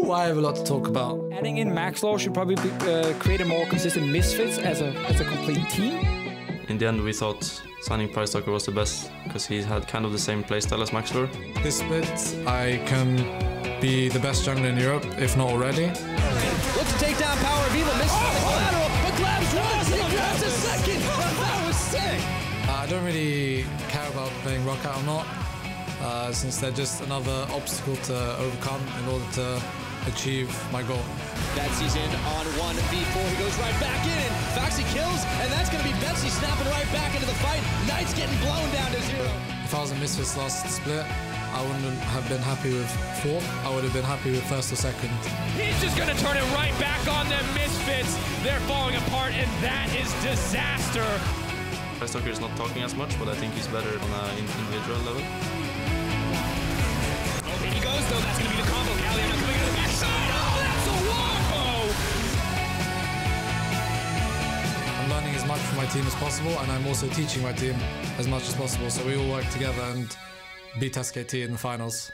Ooh, I have a lot to talk about. Adding in Maxlore should probably create a more consistent Misfits as a complete team. In the end, we thought signing Price was the best because he had kind of the same playstyle as Maxlore. This split, I can be the best jungler in Europe, if not already. Looks to take down Power of Evil, misses the collateral, but Glab's runs, he grabs a second. That was sick. I don't really care about playing Roccat or not, since they're just another obstacle to overcome in order to achieve my goal. Betsy's in on 1v4, he goes right back in, and Foxy kills, and that's going to be Betsy snapping right back into the fight. Knight's getting blown down to 0. If I was in Misfits last split, I wouldn't have been happy with 4th, I would have been happy with 1st or 2nd. He's just going to turn it right back on them Misfits. They're falling apart, and that is disaster. Price is not talking as much, but I think he's better on an individual level. Oh, here he goes, though. That's going to be the combo. Gallion now coming to the backside. Oh, that's a wombo! I'm learning as much from my team as possible, and I'm also teaching my team as much as possible, so we all work together and beat SKT in the finals.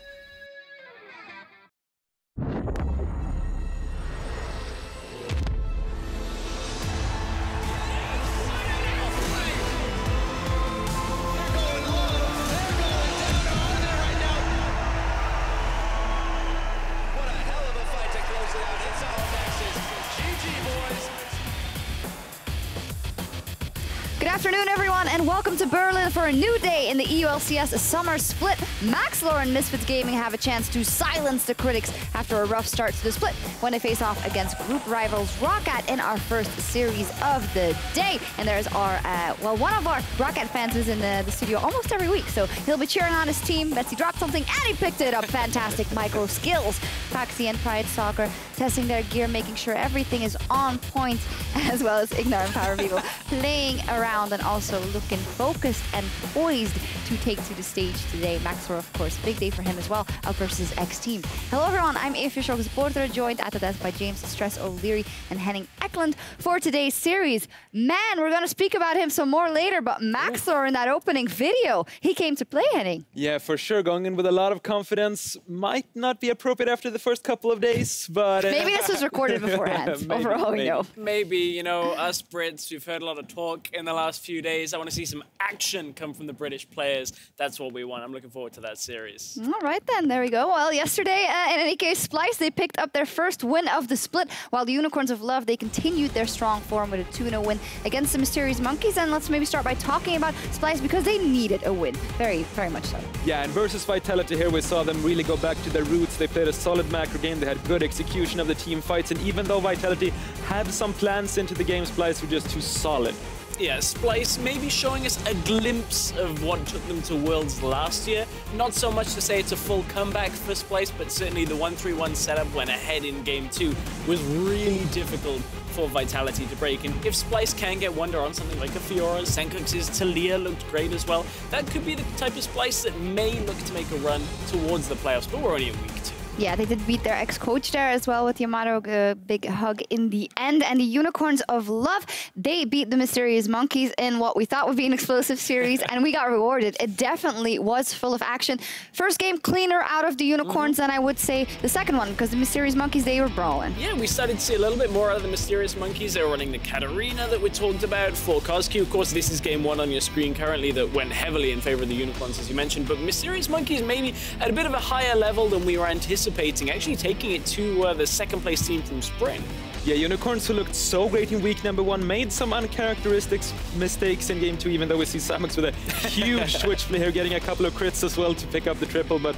Good afternoon, everyone, and welcome to Berlin for a new day in the EULCS Summer Split. Maxlore and Misfits Gaming have a chance to silence the critics after a rough start to the split when they face off against group rivals Roccat in our first series of the day. And there's our, one of our Roccat fans is in the studio almost every week, so he'll be cheering on his team. Betsy dropped something and he picked it up. Fantastic micro skills. Foxy and Pride Soccer testing their gear, making sure everything is on point, as well as Ignar and Power of Evil playing around and also looking focused and poised to take to the stage today. Maxlore, of course, big day for him as well, up versus X Team. Hello everyone, I'm EULCS supporter, joined at the desk by James Stress O'Leary and Henning Eklund for today's series. Man, we're going to speak about him some more later, but Maxlore in that opening video, he came to play, Henning. Yeah, for sure, going in with a lot of confidence. Might not be appropriate after the first couple of days, but... Maybe this was recorded beforehand, maybe, for all we know. Maybe, you know, us Brits, we've heard a lot of talk in the last few days. I want to see some action come from the British players. That's what we want. I'm looking forward to that series. All right, then. There we go. Well, yesterday, in any case, Splice, they picked up their first win of the split, while the Unicorns of Love, they continued their strong form with a 2-0 win against the Mysterious Monkeys. And let's maybe start by talking about Splice because they needed a win. Very, very much so. Yeah, and versus Vitality here, we saw them really go back to their roots. They played a solid macro game. They had good execution of the team fights. And even though Vitality had some plans into the game, Splice were just too solid. Yeah, Splice maybe showing us a glimpse of what took them to Worlds last year. Not so much to say it's a full comeback for Splice, but certainly the 1-3-1 setup when ahead in Game 2 was really difficult for Vitality to break. And if Splice can get Wonder on something like a Fiora, Senkux's Talia looked great as well. That could be the type of Splice that may look to make a run towards the playoffs, but we're only in week 2. Yeah, they did beat their ex-coach there as well with Yamato, big hug in the end. And the Unicorns of Love, they beat the Mysterious Monkeys in what we thought would be an explosive series, and we got rewarded. It definitely was full of action. First game cleaner out of the Unicorns than I would say the second one, because the Mysterious Monkeys, they were brawling. Yeah, we started to see a little bit more out of the Mysterious Monkeys. They were running the Katarina that we talked about for Cosq. Of course, this is game 1 on your screen currently that went heavily in favor of the Unicorns, as you mentioned. But Mysterious Monkeys maybe at a bit of a higher level than we were anticipating, actually taking it to the second place team from Spring. Yeah, Unicorns, who looked so great in week number 1, made some uncharacteristic mistakes in game 2, even though we see Samux with a huge Twitch play here, getting a couple of crits as well to pick up the triple. But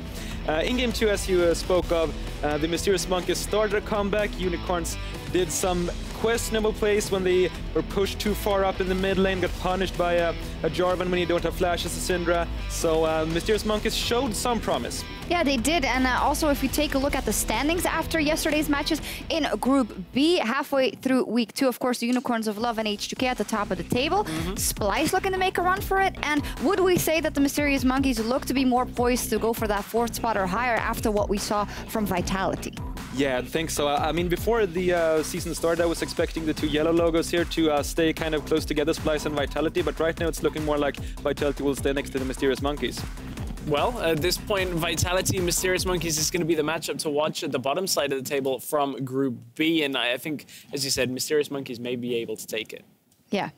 in game 2, as you spoke of, the Mysterious Monkeys started a comeback. Unicorns did some questionable plays when they were pushed too far up in the mid lane, got punished by a Jarvan when you don't have flashes to Syndra. So Mysterious Monkeys showed some promise. Yeah, they did. And also, if you take a look at the standings after yesterday's matches in Group B, halfway through week 2, of course, the Unicorns of Love and H2K at the top of the table. Splice looking to make a run for it. And would we say that the Mysterious Monkeys look to be more poised to go for that 4th spot or higher after what we saw from Vitality? Yeah, I think so. I mean, before the season started, I was expecting the 2 yellow logos here to stay kind of close together, Splice and Vitality, but right now it's looking more like Vitality will stay next to the Mysterious Monkeys. Well, at this point, Vitality and Mysterious Monkeys is going to be the matchup to watch at the bottom side of the table from Group B. And I think, as you said, Mysterious Monkeys may be able to take it. Yeah.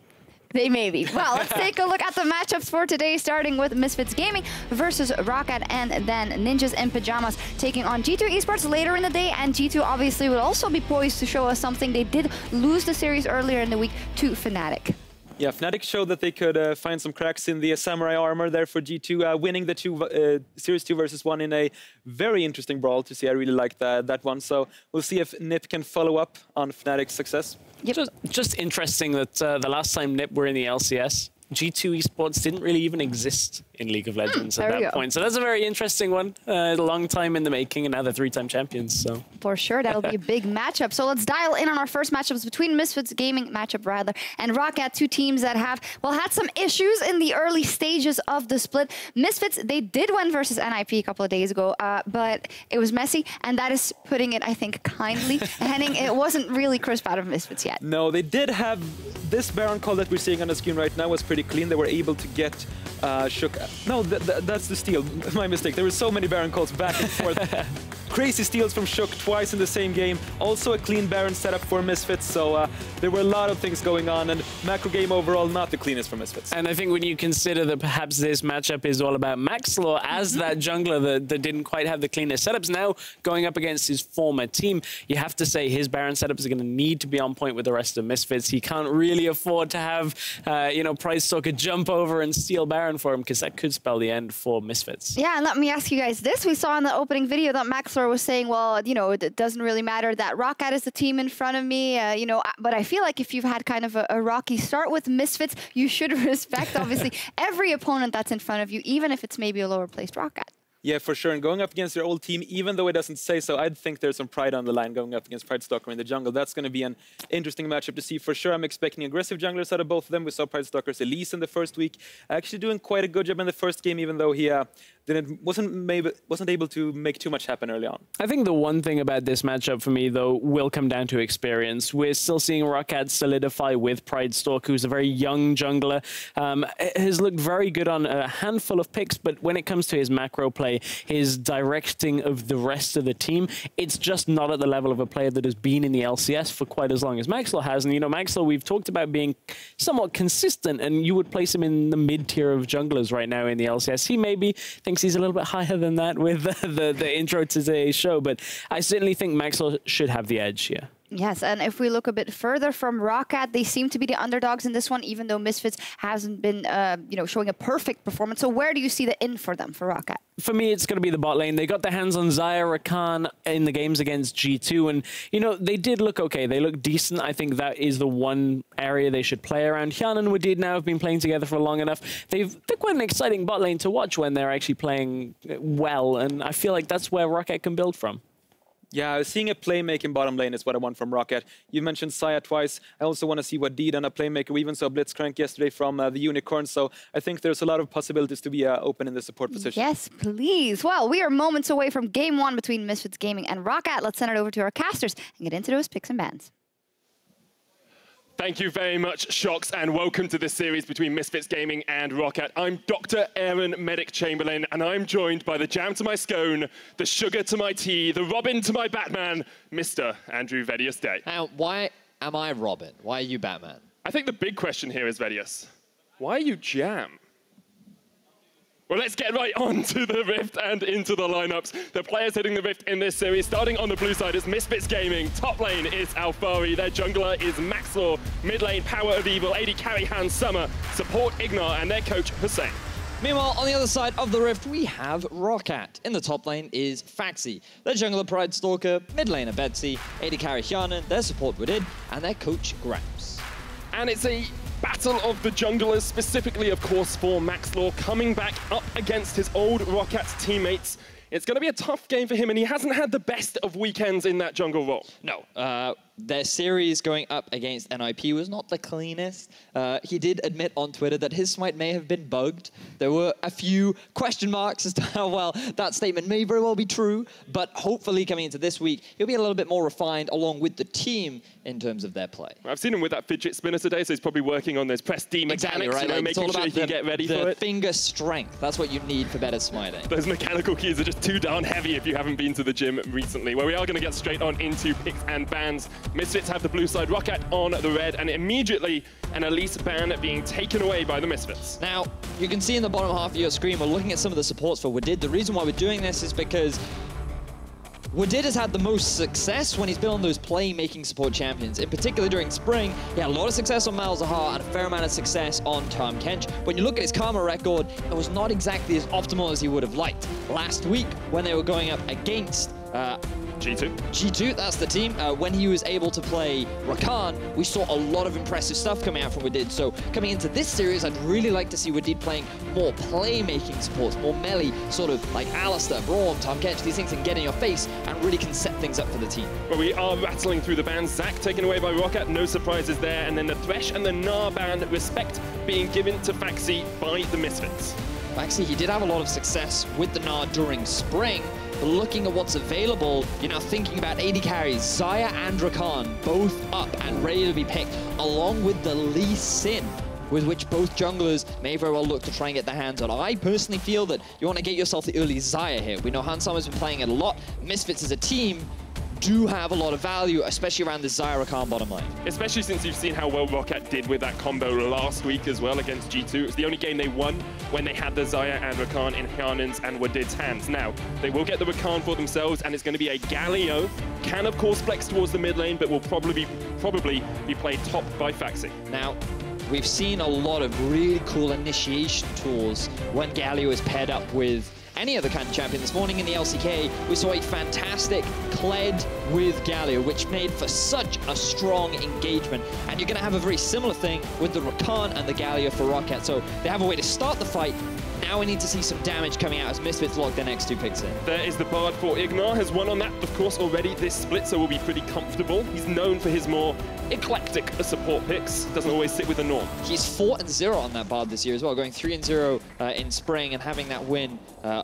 They may be. Well, let's take a look at the matchups for today, starting with Misfits Gaming versus Roccat, and then Ninjas in Pajamas taking on G2 Esports later in the day. And G2 obviously will also be poised to show us something. They did lose the series earlier in the week to Fnatic. Yeah, Fnatic showed that they could find some cracks in the samurai armor there for G2, winning the Series 2 versus 1 in a very interesting brawl to see. I really liked that one. So we'll see if NiP can follow up on Fnatic's success. Yep. Just interesting that the last time NiP were in the LCS, G2 Esports didn't really even exist in League of Legends at that point. So that's a very interesting one. A long time in the making, and now they're 3-time champions. So for sure, that'll be a big matchup. So let's dial in on our first matchups between Misfits Gaming matchup rather and Roccat, two teams that have, well, had some issues in the early stages of the split. Misfits, they did win versus NIP a couple of days ago, but it was messy, and that is putting it, I think, kindly. Henning, it wasn't really crisp out of Misfits yet. No, they did have this Baron call that we're seeing on the screen right now was pretty clean. They were able to get Shook. No, that's the steal. My mistake. There were so many Baron calls back and forth. Crazy steals from Shook twice in the same game. Also a clean Baron setup for Misfits. So there were a lot of things going on, and macro game overall not the cleanest for Misfits. And I think when you consider that perhaps this matchup is all about Maxlor as that jungler that didn't quite have the cleanest setups, now going up against his former team, you have to say his Baron setups are going to need to be on point with the rest of Misfits. He can't really afford to have, Pridestalker jump over and steal Baron for him, because that could spell the end for Misfits. Yeah, and let me ask you guys this. We saw in the opening video that Maxlor was saying, well, it doesn't really matter that Roccat is the team in front of me, but I feel like if you've had kind of a rocky start with Misfits, you should respect, obviously, every opponent that's in front of you, even if it's maybe a lower placed Roccat. Yeah, for sure. And going up against your old team, even though it doesn't say so, I'd think there's some pride on the line going up against Pridestalker in the jungle. That's going to be an interesting matchup to see for sure. I'm expecting aggressive junglers out of both of them. We saw Pridestalker's Elise in the first week, actually doing quite a good job in the first game, even though he wasn't able to make too much happen early on. I think the one thing about this matchup for me, though, will come down to experience. We're still seeing Roccat solidify with Pridestalker, who's a very young jungler. Has looked very good on a handful of picks, but when it comes to his macro play, his directing of the rest of the team, it's just not at the level of a player that has been in the LCS for quite as long as Maxlor has. And, Maxlor, we've talked about being somewhat consistent, and you would place him in the mid-tier of junglers right now in the LCS. He maybe thinks he's a little bit higher than that with the intro to today's show, but I certainly think Maxlor should have the edge here. Yes, and if we look a bit further from Roccat, they seem to be the underdogs in this one, even though Misfits hasn't been, showing a perfect performance. So where do you see the in for them, for Roccat? For me, it's going to be the bot lane. They got their hands on Xayah, Rakan in the games against G2, and, they did look okay. They look decent. I think that is the one area they should play around. Hyun and Wadid now have been playing together for long enough. They're quite an exciting bot lane to watch when they're actually playing well, and I feel like that's where Roccat can build from. Yeah, seeing a playmaking bottom lane is what I want from Roccat. You mentioned Xayah twice. I also want to see what Deed on a playmaker. We even saw Blitzcrank yesterday from the Unicorn, so I think there's a lot of possibilities to be open in the support position. Yes, please. Well, we are moments away from Game 1 between Misfits Gaming and Roccat. Let's send it over to our casters and get into those picks and bans. Thank you very much, Shox, and welcome to this series between Misfits Gaming and Roccat. I'm Dr. Aaron Medic Chamberlain, and I'm joined by the jam to my scone, the sugar to my tea, the Robin to my Batman, Mr. Andrew Vedius Day. Now, why am I Robin? Why are you Batman? I think the big question here is, Vedius, why are you jam? Well, let's get right on to the Rift and into the lineups. The players hitting the Rift in this series, starting on the blue side, is Misfits Gaming. Top lane is Alfari. Their jungler is Maxlor. Mid lane, Power of Evil. AD carry Hans Summer. Support Ignar, and their coach, Hussein. Meanwhile, on the other side of the Rift, we have Roccat. In the top lane is Faxi. Their jungler, Pridestalker. Mid laner, Betsy. AD carry Hyanan. Their support, Wadid. And their coach, Gramps. And it's a battle of the junglers, specifically, of course, for Maxlor, coming back up against his old Roccat teammates. It's going to be a tough game for him, and he hasn't had the best of weekends in that jungle role. No. their series going up against NIP was not the cleanest. He did admit on Twitter that his smite may have been bugged. There were a few question marks as to how well that statement may very well be true, but hopefully coming into this week, he'll be a little bit more refined along with the team in terms of their play. I've seen him with that fidget spinner today, so he's probably working on those press D mechanics, exactly, right? You know, making sure he can get ready for it. Finger strength, that's what you need for better smiting. Those mechanical keys are just too darn heavy if you haven't been to the gym recently. Where we are going to get straight on into picks and bans. Misfits have the blue side, Roccat on the red, and immediately an Elise ban being taken away by the Misfits. Now, you can see in the bottom half of your screen, we're looking at some of the supports for Wadid. The reason why we're doing this is because Wadid has had the most success when he's been on those playmaking support champions. In particular, during spring, he had a lot of success on Malzahar and a fair amount of success on Tom Kench. When you look at his karma record, it was not exactly as optimal as he would have liked. Last week, when they were going up against G2, that's the team. When he was able to play Roccat, we saw a lot of impressive stuff coming out from Wadid. So coming into this series, I'd really like to see Wadid playing more playmaking supports, more melee, sort of like Alistair, Braum, Tom Kench, these things can get in your face and really can set things up for the team. Well, we are rattling through the bans. Zac taken away by Roccat, no surprises there. And then the Thresh and the Gnar ban, respect being given to Faxi by the Misfits. Faxi, he did have a lot of success with the Gnar during spring. But looking at what's available, you're now thinking about AD carries, Xayah and Rakan, both up and ready to be picked, along with the Lee Sin, with which both junglers may very well look to try and get their hands on. I personally feel that you want to get yourself the early Xayah here. We know Hansam has been playing it a lot. Misfits as a team do have a lot of value, especially around the Xayah Rakan bottom lane. Especially since you've seen how well Roccat did with that combo last week as well against G2. It was the only game they won when they had the Xayah and Rakan in Hyanen's and Wadid's hands. Now, they will get the Rakan for themselves, and it's going to be a Galio. Can, of course, flex towards the mid lane, but will probably be played top by Faxi. Now, we've seen a lot of really cool initiation tools when Galio is paired up with any other kind of champion. This morning in the LCK, we saw a fantastic Kled with Galio, which made for such a strong engagement. And you're going to have a very similar thing with the Rakan and the Galio for Roccat. So they have a way to start the fight. Now we need to see some damage coming out as Misfits lock their next two picks in. There is the Bard for Ignar, has won on that, of course, already this split, so will be pretty comfortable. He's known for his more eclectic support picks, doesn't always sit with the norm. He's 4-0 on that Bard this year as well, going 3-0 in spring, and having that win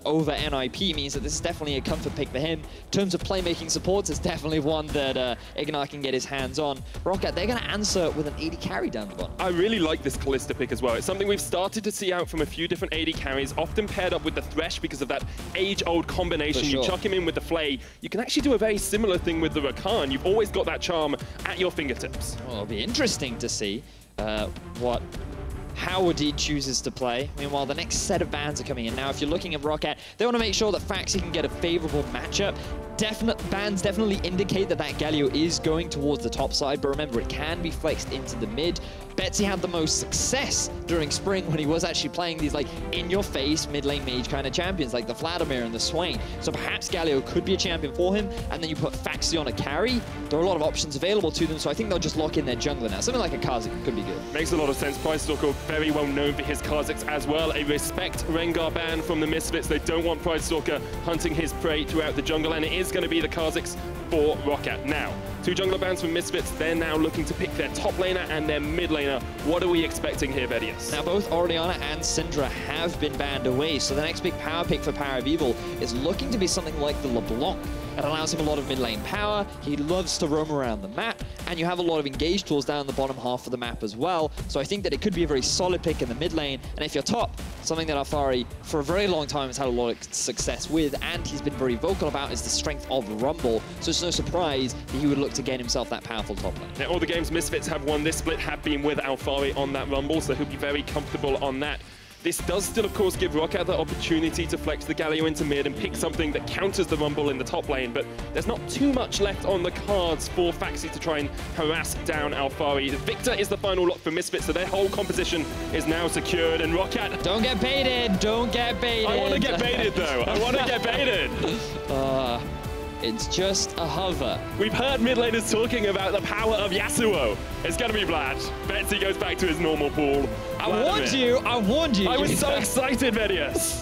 over NIP means that this is definitely a comfort pick for him. In terms of playmaking supports, it's definitely one that Ignar can get his hands on. Roccat, they're going to answer with an AD carry down the bottom. I really like this Kalista pick as well. It's something we've started to see out from a few different AD carries, often paired up with the Thresh because of that age-old combination. Sure. You chuck him in with the Flay. You can actually do a very similar thing with the Rakan. You've always got that charm at your fingertips. Well, it'll be interesting to see how Wadid chooses to play. Meanwhile, the next set of bans are coming in. Now, if you're looking at Roccat, they want to make sure that Faxi can get a favorable matchup. Bans definitely indicate that Galio is going towards the top side, but remember, it can be flexed into the mid. Betsy had the most success during spring when he was actually playing these like in-your-face mid-lane mage kind of champions like the Vladimir and the Swain. So perhaps Galio could be a champion for him, and then you put Faxi on a carry. There are a lot of options available to them, so I think they'll just lock in their jungler now. Something like a Kha'Zix could be good. Makes a lot of sense. Price Stalker very well known for his Kha'Zix as well. A respect Rengar ban from the Misfits. They don't want Price Stalker hunting his prey throughout the jungle, and it is going to be the Kha'Zix for Roccat. Now, two jungler bans from Misfits. They're now looking to pick their top laner and their mid laner. What are we expecting here, Vedius? Now, both Orianna and Syndra have been banned away, so the next big power pick for Power of Evil is looking to be something like the LeBlanc. It allows him a lot of mid-lane power, he loves to roam around the map, and you have a lot of engage tools down the bottom half of the map as well, so I think that it could be a very solid pick in the mid lane, and if you're top, something that Alfari for a very long time has had a lot of success with, and he's been very vocal about, is the strength of Rumble, so it's no surprise that he would look to gain himself that powerful top lane. Now, all the games Misfits have won this split have been with Alfari on that Rumble, so he'll be very comfortable on that. This does still, of course, give Roccat the opportunity to flex the Galio into mid and pick something that counters the Rumble in the top lane, but there's not too much left on the cards for Faxi to try and harass down Alfari. Victor is the final lock for Misfits, so their whole composition is now secured, and Roccat... Don't get baited! Don't get baited! I want to get baited, though! I want to get baited! It's just a hover. We've heard mid laners talking about the power of Yasuo. It's going to be Vlad. Betsy goes back to his normal pool. I warned you! I warned you! I was so excited, Vedius!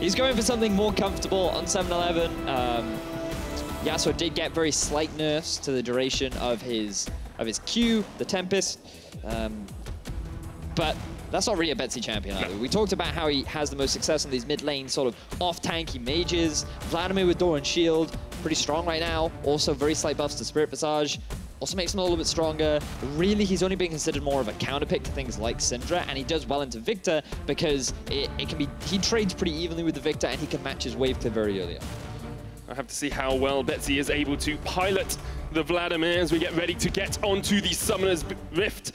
He's going for something more comfortable on 7-11. Yasuo did get very slight nerfs to the duration of his Q, the Tempest, but that's not really a Betsy champion either. We talked about how he has the most success in these mid lane sort of off-tanky mages. Vladimir with Door and Shield, pretty strong right now. Also very slight buffs to Spirit Visage. Also makes him a little bit stronger. Really, he's only being considered more of a counterpick to things like Syndra, and he does well into Victor because it can be, he trades pretty evenly with the Victor and he can match his wave clear very early on. I have to see how well Betsy is able to pilot the Vladimir as we get ready to get onto the Summoner's Rift.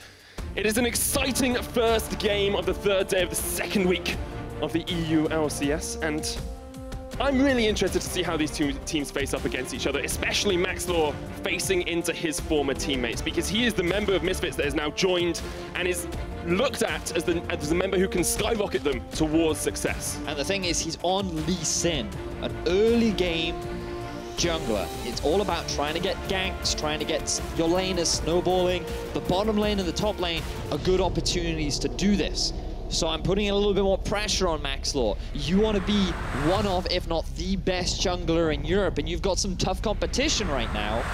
It is an exciting first game of the third day of the second week of the EULCS, and I'm really interested to see how these two teams face up against each other, especially Maxlor facing into his former teammates, because he is the member of Misfits that is now joined and is looked at as the member who can skyrocket them towards success. And the thing is, he's on Lee Sin, an early game jungler. It's all about trying to get ganks, trying to get your laners snowballing. The bottom lane and the top lane are good opportunities to do this. So I'm putting a little bit more pressure on Maxlor. You want to be one of, if not the best jungler in Europe, and you've got some tough competition right now.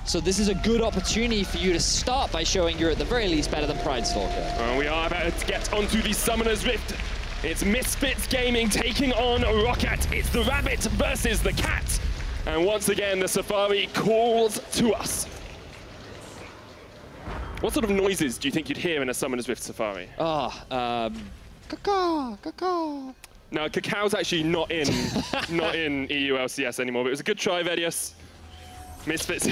So this is a good opportunity for you to start by showing you're at the very least better than Pridestalker. We are about to get onto the Summoner's Rift. It's Misfits Gaming taking on Roccat. It's the rabbit versus the cat. And once again, the Safari calls to us. What sort of noises do you think you'd hear in a Summoner's Rift Safari? Caw, caw. No, Cacao's actually not in EULCS anymore, but it was a good try, Vedius. Misfits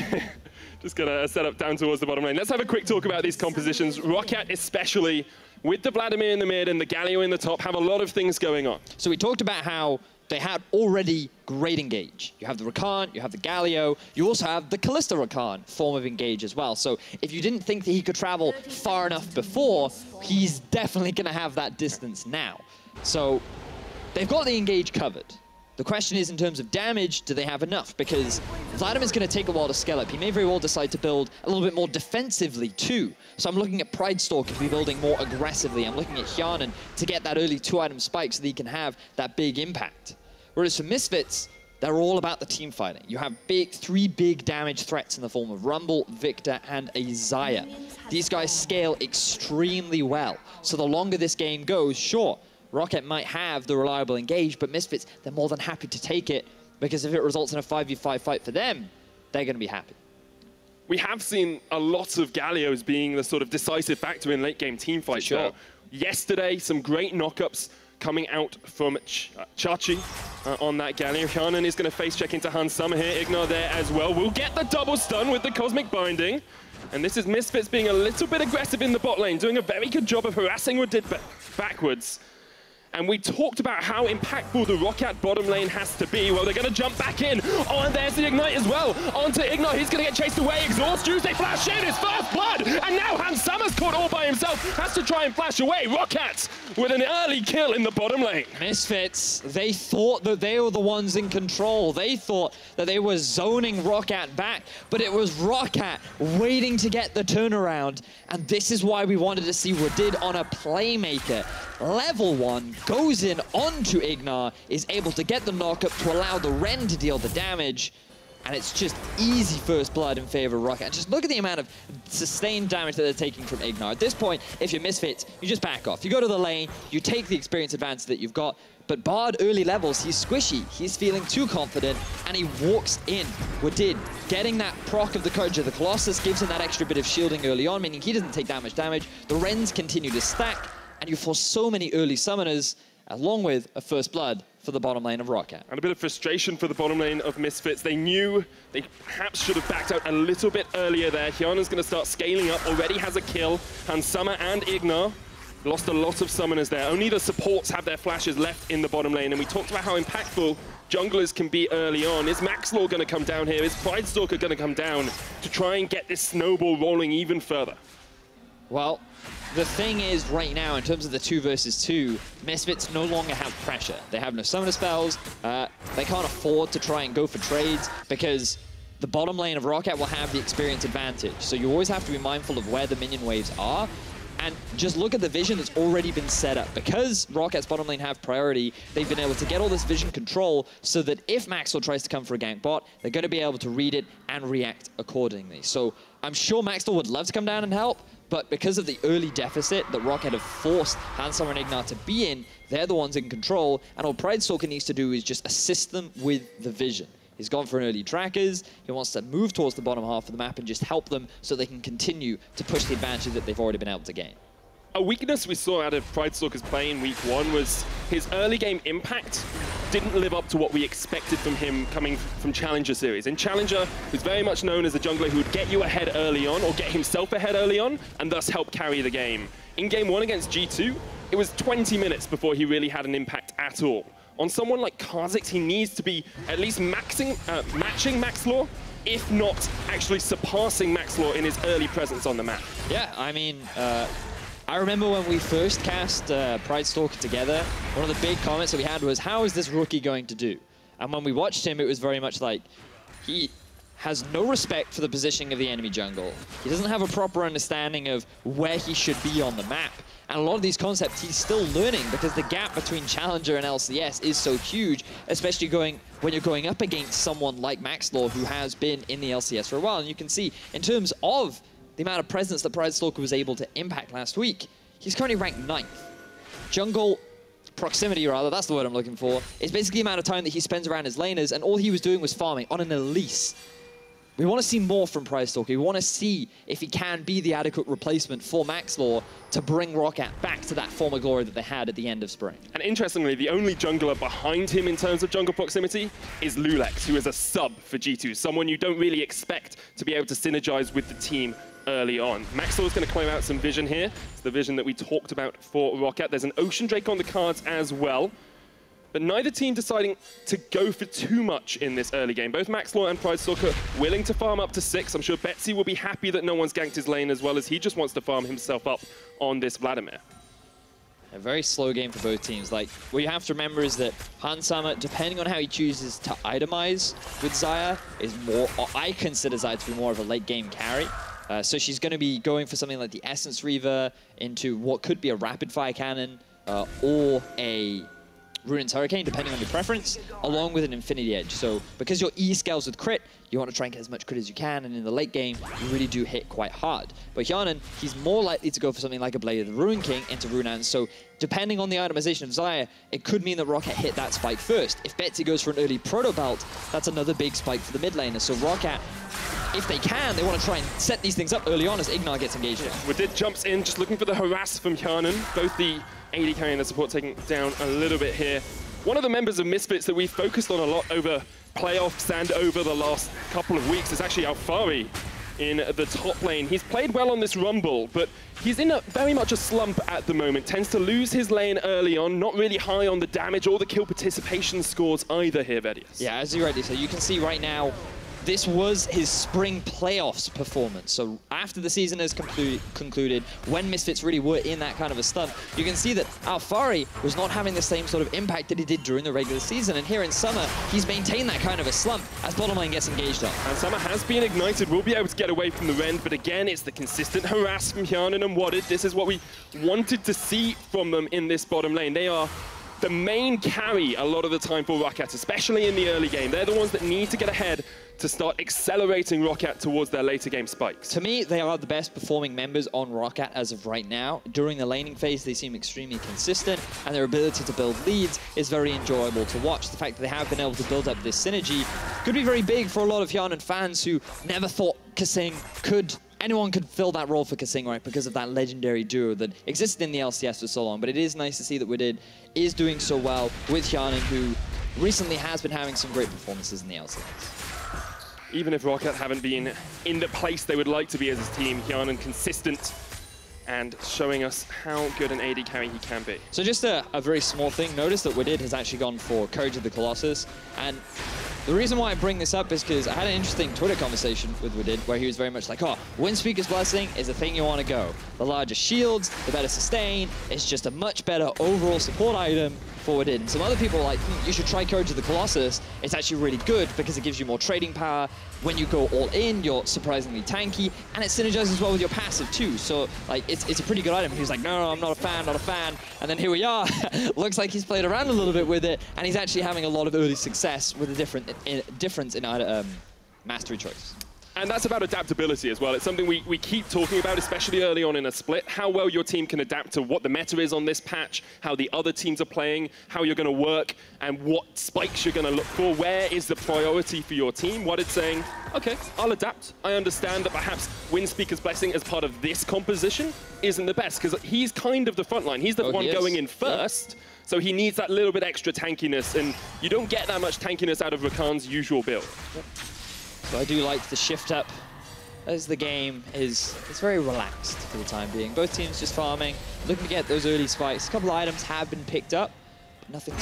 just gonna set up down towards the bottom lane. Let's have a quick talk about these compositions. Roccat especially, with the Vladimir in the mid and the Galio in the top, have a lot of things going on. So we talked about how they had already great engage. You have the Roccat, you have the Galio, you also have the Kalista Roccat form of engage as well. So if you didn't think that he could travel far enough before, he's definitely gonna have that distance now. So they've got the engage covered. The question is, in terms of damage, do they have enough? Because Vladimir's going to take a while to scale up. He may very well decide to build a little bit more defensively too. So I'm looking at Pridestalker to be building more aggressively. I'm looking at Hjarnan to get that early 2-item spike so that he can have that big impact. Whereas for Misfits, they're all about the team fighting. You have three big damage threats in the form of Rumble, Victor, and Isaiah. These guys scale extremely well. So the longer this game goes, sure, Roccat might have the reliable engage, but Misfits, they're more than happy to take it, because if it results in a 5v5 fight for them, they're going to be happy. We have seen a lot of Galios being the sort of decisive factor in late game team fights. Sure. Yesterday, some great knockups coming out from Chachi on that Galio. Hjarnan is going to face check into Hans Summer here. Ignar there as well. We'll get the double stun with the Cosmic Binding. And this is Misfits being a little bit aggressive in the bot lane, doing a very good job of harassing Wadid backwards. And we talked about how impactful the Roccat bottom lane has to be. Well, they're going to jump back in. Oh, and there's the Ignite as well. Onto Ignar. He's going to get chased away. Exhaust juice. They flash in. His first blood. And now Hans Summer's caught all by himself. Has to try and flash away. Roccat with an early kill in the bottom lane. Misfits, they thought that they were the ones in control. They thought that they were zoning Roccat back, but it was Roccat waiting to get the turnaround. And this is why we wanted to see Wadid on a playmaker. Level 1 goes in onto Ignar, is able to get the knockup to allow the Ren to deal the damage, and it's just easy first blood in favor of Roccat. Just look at the amount of sustained damage that they're taking from Ignar. At this point, if you're Misfits, you just back off. You go to the lane, you take the experience advantage that you've got, but Bard early levels, he's squishy, he's feeling too confident, and he walks in. Wadid getting that proc of the Courage of the Colossus gives him that extra bit of shielding early on, meaning he doesn't take that much damage. The Rens continue to stack, and you force so many early summoners, along with a first blood for the bottom lane of Roccat. And a bit of frustration for the bottom lane of Misfits. They knew they perhaps should have backed out a little bit earlier there. Hjarnan's going to start scaling up, already has a kill. Hans Summer and Ignar lost a lot of summoners there. Only the supports have their flashes left in the bottom lane, and we talked about how impactful junglers can be early on. Is Maxlor going to come down here? Is Pridestalker going to come down to try and get this snowball rolling even further? Well, the thing is, right now, in terms of the 2 versus 2, Misfits no longer have pressure. They have no summoner spells. They can't afford to try and go for trades because the bottom lane of Roccat will have the experience advantage. So you always have to be mindful of where the minion waves are. And just look at the vision that's already been set up. Because Rockat's bottom lane have priority, they've been able to get all this vision control so that if Maxwell tries to come for a gank bot, they're going to be able to read it and react accordingly. So I'm sure Maxwell would love to come down and help, but because of the early deficit that Roccat have forced Handsummer and Ignar to be in, they're the ones in control, and all Pridestalker needs to do is just assist them with the vision. He's gone for an early trackers, he wants to move towards the bottom half of the map and just help them so they can continue to push the advantage that they've already been able to gain. A weakness we saw out of Pridestalker's play in week 1 was his early game impact didn't live up to what we expected from him coming from Challenger Series. In Challenger, he was very much known as a jungler who would get you ahead early on or get himself ahead early on and thus help carry the game. In game 1 against G2, it was 20 minutes before he really had an impact at all. On someone like Kha'Zix, he needs to be at least matching Maxlore, if not actually surpassing Maxlore in his early presence on the map. Yeah, I mean, I remember when we first cast Pridestalker together, one of the big comments that we had was, how is this rookie going to do? And when we watched him, it was very much like, he has no respect for the positioning of the enemy jungle. He doesn't have a proper understanding of where he should be on the map. And a lot of these concepts he's still learning because the gap between Challenger and LCS is so huge, especially when you're going up against someone like Maxlore who has been in the LCS for a while. And you can see in terms of the amount of presence that Pridestalker was able to impact last week, he's currently ranked 9th. Jungle proximity, rather, that's the word I'm looking for, is basically the amount of time that he spends around his laners, and all he was doing was farming on an Elise. We want to see more from Pridestalker. We want to see if he can be the adequate replacement for Maxlore to bring Roccat back to that former glory that they had at the end of spring. And interestingly, the only jungler behind him in terms of jungle proximity is LULEX, who is a sub for G2, someone you don't really expect to be able to synergize with the team early on. Maxlore's going to claim out some vision here. It's the vision that we talked about for Roccat. There's an Ocean Drake on the cards as well. But neither team deciding to go for too much in this early game. Both Maxlore and Pridestalker willing to farm up to 6. I'm sure Betsy will be happy that no one's ganked his lane as well as he just wants to farm himself up on this Vladimir. A very slow game for both teams. Like, what you have to remember is that Handsummer, depending on how he chooses to itemize with Xayah, is more, or I consider Xayah to be more of a late game carry. So she's going to be going for something like the Essence Reaver into what could be a rapid fire cannon or a Ruin's Hurricane, depending on your preference, along with an Infinity Edge. So because your E scales with crit, you want to try and get as much crit as you can, and in the late game, you really do hit quite hard. But Hyanan, he's more likely to go for something like a Blade of the Ruin King into Runan. So depending on the itemization of Xayah, it could mean that Roccat hit that spike first. If Betsy goes for an early Proto Belt, that's another big spike for the mid laner. So Roccat, if they can, they want to try and set these things up early on as Ignar gets engaged in. Wadid jumps in, just looking for the harass from Hyanan. Both the AD carry and the support taking down a little bit here. One of the members of Misfits that we focused on a lot over playoffs and over the last couple of weeks is actually Alfari in the top lane. He's played well on this Rumble, but he's in very much a slump at the moment. Tends to lose his lane early on, not really high on the damage or the kill participation scores either here, Vedius. Yeah, as you rightly say, you can see right now, this was his spring playoffs performance. So after the season has concluded, when Misfits really were in that kind of a slump, you can see that Alfari was not having the same sort of impact that he did during the regular season. And here in summer, he's maintained that kind of a slump as bottom lane gets engaged on. And summer has been ignited, will be able to get away from the Rend, but again, it's the consistent harass from Hyanan and Wadid. This is what we wanted to see from them in this bottom lane. They are the main carry a lot of the time for Roccat, especially in the early game. They're the ones that need to get ahead to start accelerating Roccat towards their later game spikes. To me, they are the best performing members on Roccat as of right now. During the laning phase, they seem extremely consistent, and their ability to build leads is very enjoyable to watch. The fact that they have been able to build up this synergy could be very big for a lot of Hyanan fans who never thought Kasing anyone could fill that role for Kasing, right, because of that legendary duo that existed in the LCS for so long. But it is nice to see that Wadid is doing so well with Hyanan, who recently has been having some great performances in the LCS. Even if Roccat haven't been in the place they would like to be as a team, Hyanan consistent and showing us how good an AD carry he can be. So just a very small thing, notice that Wadid has actually gone for Courage of the Colossus, and the reason why I bring this up is because I had an interesting Twitter conversation with Wadid where he was very much like, oh, Windspeaker's Blessing is the thing you want to go. The larger shields, the better sustain, it's just a much better overall support item. for Wadid. And some other people are like, you should try Courage of the Colossus. It's actually really good because it gives you more trading power. When you go all in, you're surprisingly tanky, and it synergizes well with your passive too. So like, it's a pretty good item. He was like, no, I'm not a fan, not a fan. And then here we are. Looks like he's played around a little bit with it, and he's actually having a lot of early success with a difference in mastery choice. And that's about adaptability as well. It's something we keep talking about, especially early on in a split, how well your team can adapt to what the meta is on this patch, how the other teams are playing, how you're going to work, and what spikes you're going to look for. Where is the priority for your team? What it's saying, okay, I'll adapt. I understand that perhaps Windspeaker's Blessing as part of this composition isn't the best, because he's kind of the front line. He's the one going in first. Yeah. So he needs that little bit extra tankiness, and you don't get that much tankiness out of Roccan's usual build. Yep. So I do like the shift up as the game is very relaxed for the time being. Both teams just farming, looking to get those early spikes. A couple of items have been picked up, but nothing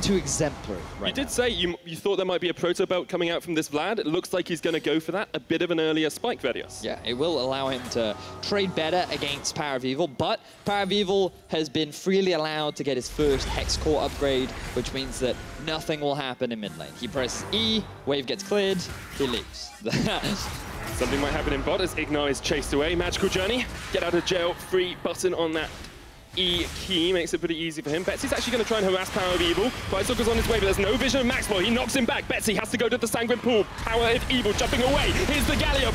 too exemplary right now. You did say you thought there might be a proto belt coming out from this Vlad. It looks like he's going to go for that, a bit of an earlier spike, Vedios. Yeah, it will allow him to trade better against Power of Evil, but Power of Evil has been freely allowed to get his first Hex Core upgrade, which means that nothing will happen in mid lane. He presses E, wave gets cleared, he leaves. Something might happen in bot as Ignar is chased away. Magical Journey, get out of jail free button on that E key makes it pretty easy for him. Betsy's actually going to try and harass Power of Evil. Brightstalker's on his way, but there's no vision of Maxwell. He knocks him back. Betsy has to go to the Sanguine Pool. Power of Evil jumping away. Here's the Galio.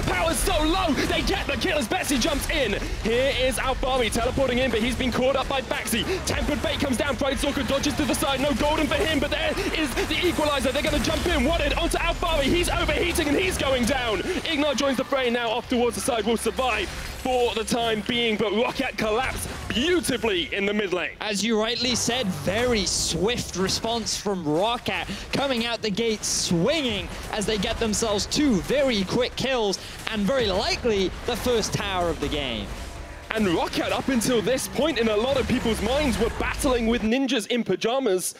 Power's so low. They get the kill as Betsy jumps in. Here is Alfari teleporting in, but he's been caught up by Baxi. Tempered Bait comes down. Brightstalker dodges to the side. No golden for him, but there is the equalizer. They're going to jump in. Wanted onto Alfari. He's overheating and he's going down. Ignar joins the fray now off towards the side. Will survive for the time being, but Roccat collapsed beautifully in the mid lane. As you rightly said, very swift response from Roccat, coming out the gate swinging as they get themselves 2 very quick kills and very likely the first tower of the game. And Roccat, up until this point, in a lot of people's minds, were battling with ninjas in pajamas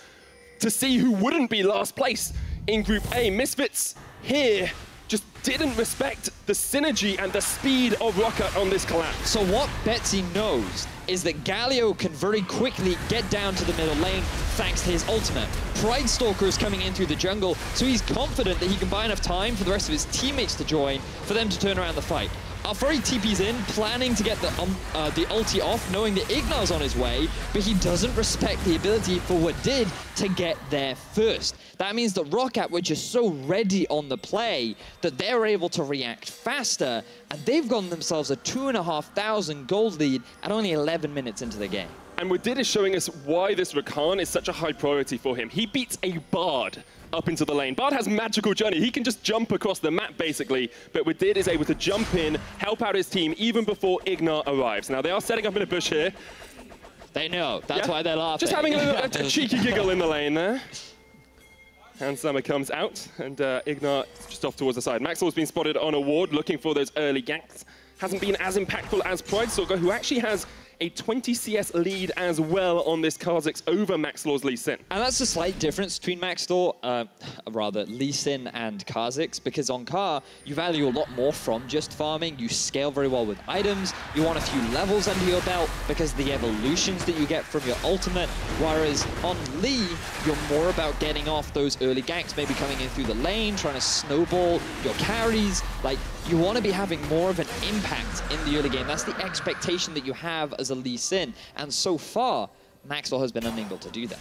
to see who wouldn't be last place in Group A. Misfits here just didn't respect the synergy and the speed of Roccat on this collapse. So what Betsy knows is that Galio can very quickly get down to the middle lane thanks to his ultimate. Pridestalker is coming in through the jungle, so he's confident that he can buy enough time for the rest of his teammates to join for them to turn around the fight. Alfari TP's in, planning to get the ulti off, knowing that Ignar's on his way, but he doesn't respect the ability for Wadid to get there first. That means that Roccat were just so ready on the play that they're able to react faster, and they've gotten themselves a 2,500 gold lead at only 11 minutes into the game. And Wadid is showing us why this Roccan is such a high priority for him. He beats a Bard up into the lane. Bard has Magical Journey. He can just jump across the map, basically, but Wadid is able to jump in, help out his team, even before Ignar arrives. Now, they are setting up in a bush here. They know. That's why they're laughing. Just having a cheeky giggle in the lane there. Handsummer comes out, and Ignar just off towards the side. Maxwell's been spotted on a ward, looking for those early ganks. Hasn't been as impactful as Pridestalker, who actually has a 20 CS lead as well on this Kha'Zix over Maxlaw's Lee Sin. And that's a slight difference between Lee Sin and Kha'Zix, because on Ka, you value a lot more from just farming. You scale very well with items. You want a few levels under your belt because of the evolutions that you get from your ultimate. Whereas on Lee, you're more about getting off those early ganks, maybe coming in through the lane, trying to snowball your carries. Like, you want to be having more of an impact in the early game. That's the expectation that you have as a Lee Sin. And so far, Maxwell has been unable to do that.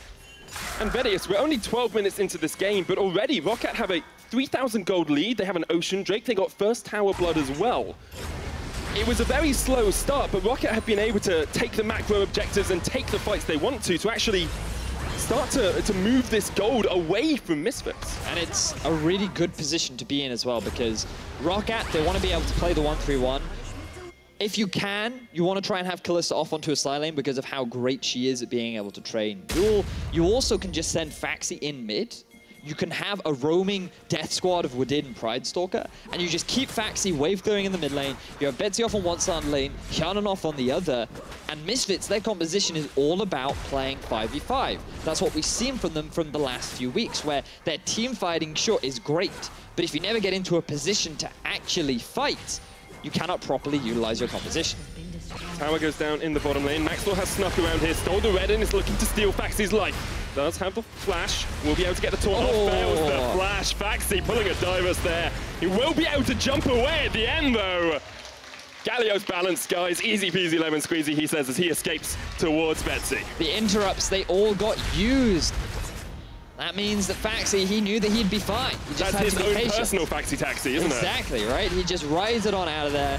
And Vedios, we're only 12 minutes into this game, but already Roccat have a 3,000 gold lead. They have an Ocean Drake. They got first Tower Blood as well. It was a very slow start, but Roccat have been able to take the macro objectives and take the fights they want to actually start to move this gold away from Misfits. And it's a really good position to be in as well, because Roccat, they want to be able to play the 1-3-1. If you can, you want to try and have Kalista off onto a side lane because of how great she is at being able to train duel. You also can just send Faxi in mid. You can have a roaming death squad of Wadid and Pridestalker, and you just keep Faxi wave clearing in the mid lane. You have Betsy off on one side lane, Hyanon off on the other, and Misfits, their composition is all about playing 5v5. That's what we've seen from them from the last few weeks, where their team fighting, sure, is great, but if you never get into a position to actually fight, you cannot properly utilize your composition. Tower goes down in the bottom lane. Maxwell has snuck around here, stole the red and is looking to steal Faxi's life. Does have the flash, will be able to get the taunt off, fails the flash. Faxi pulling a Divers there. He will be able to jump away at the end though. Galio's balanced, guys. Easy peasy lemon squeezy, he says, as he escapes towards Betsy. The interrupts, they all got used. That means that Faxi, he knew that he'd be fine. He just That's his own personal Faxi taxi, isn't it? Exactly, right? He just rides it on out of there,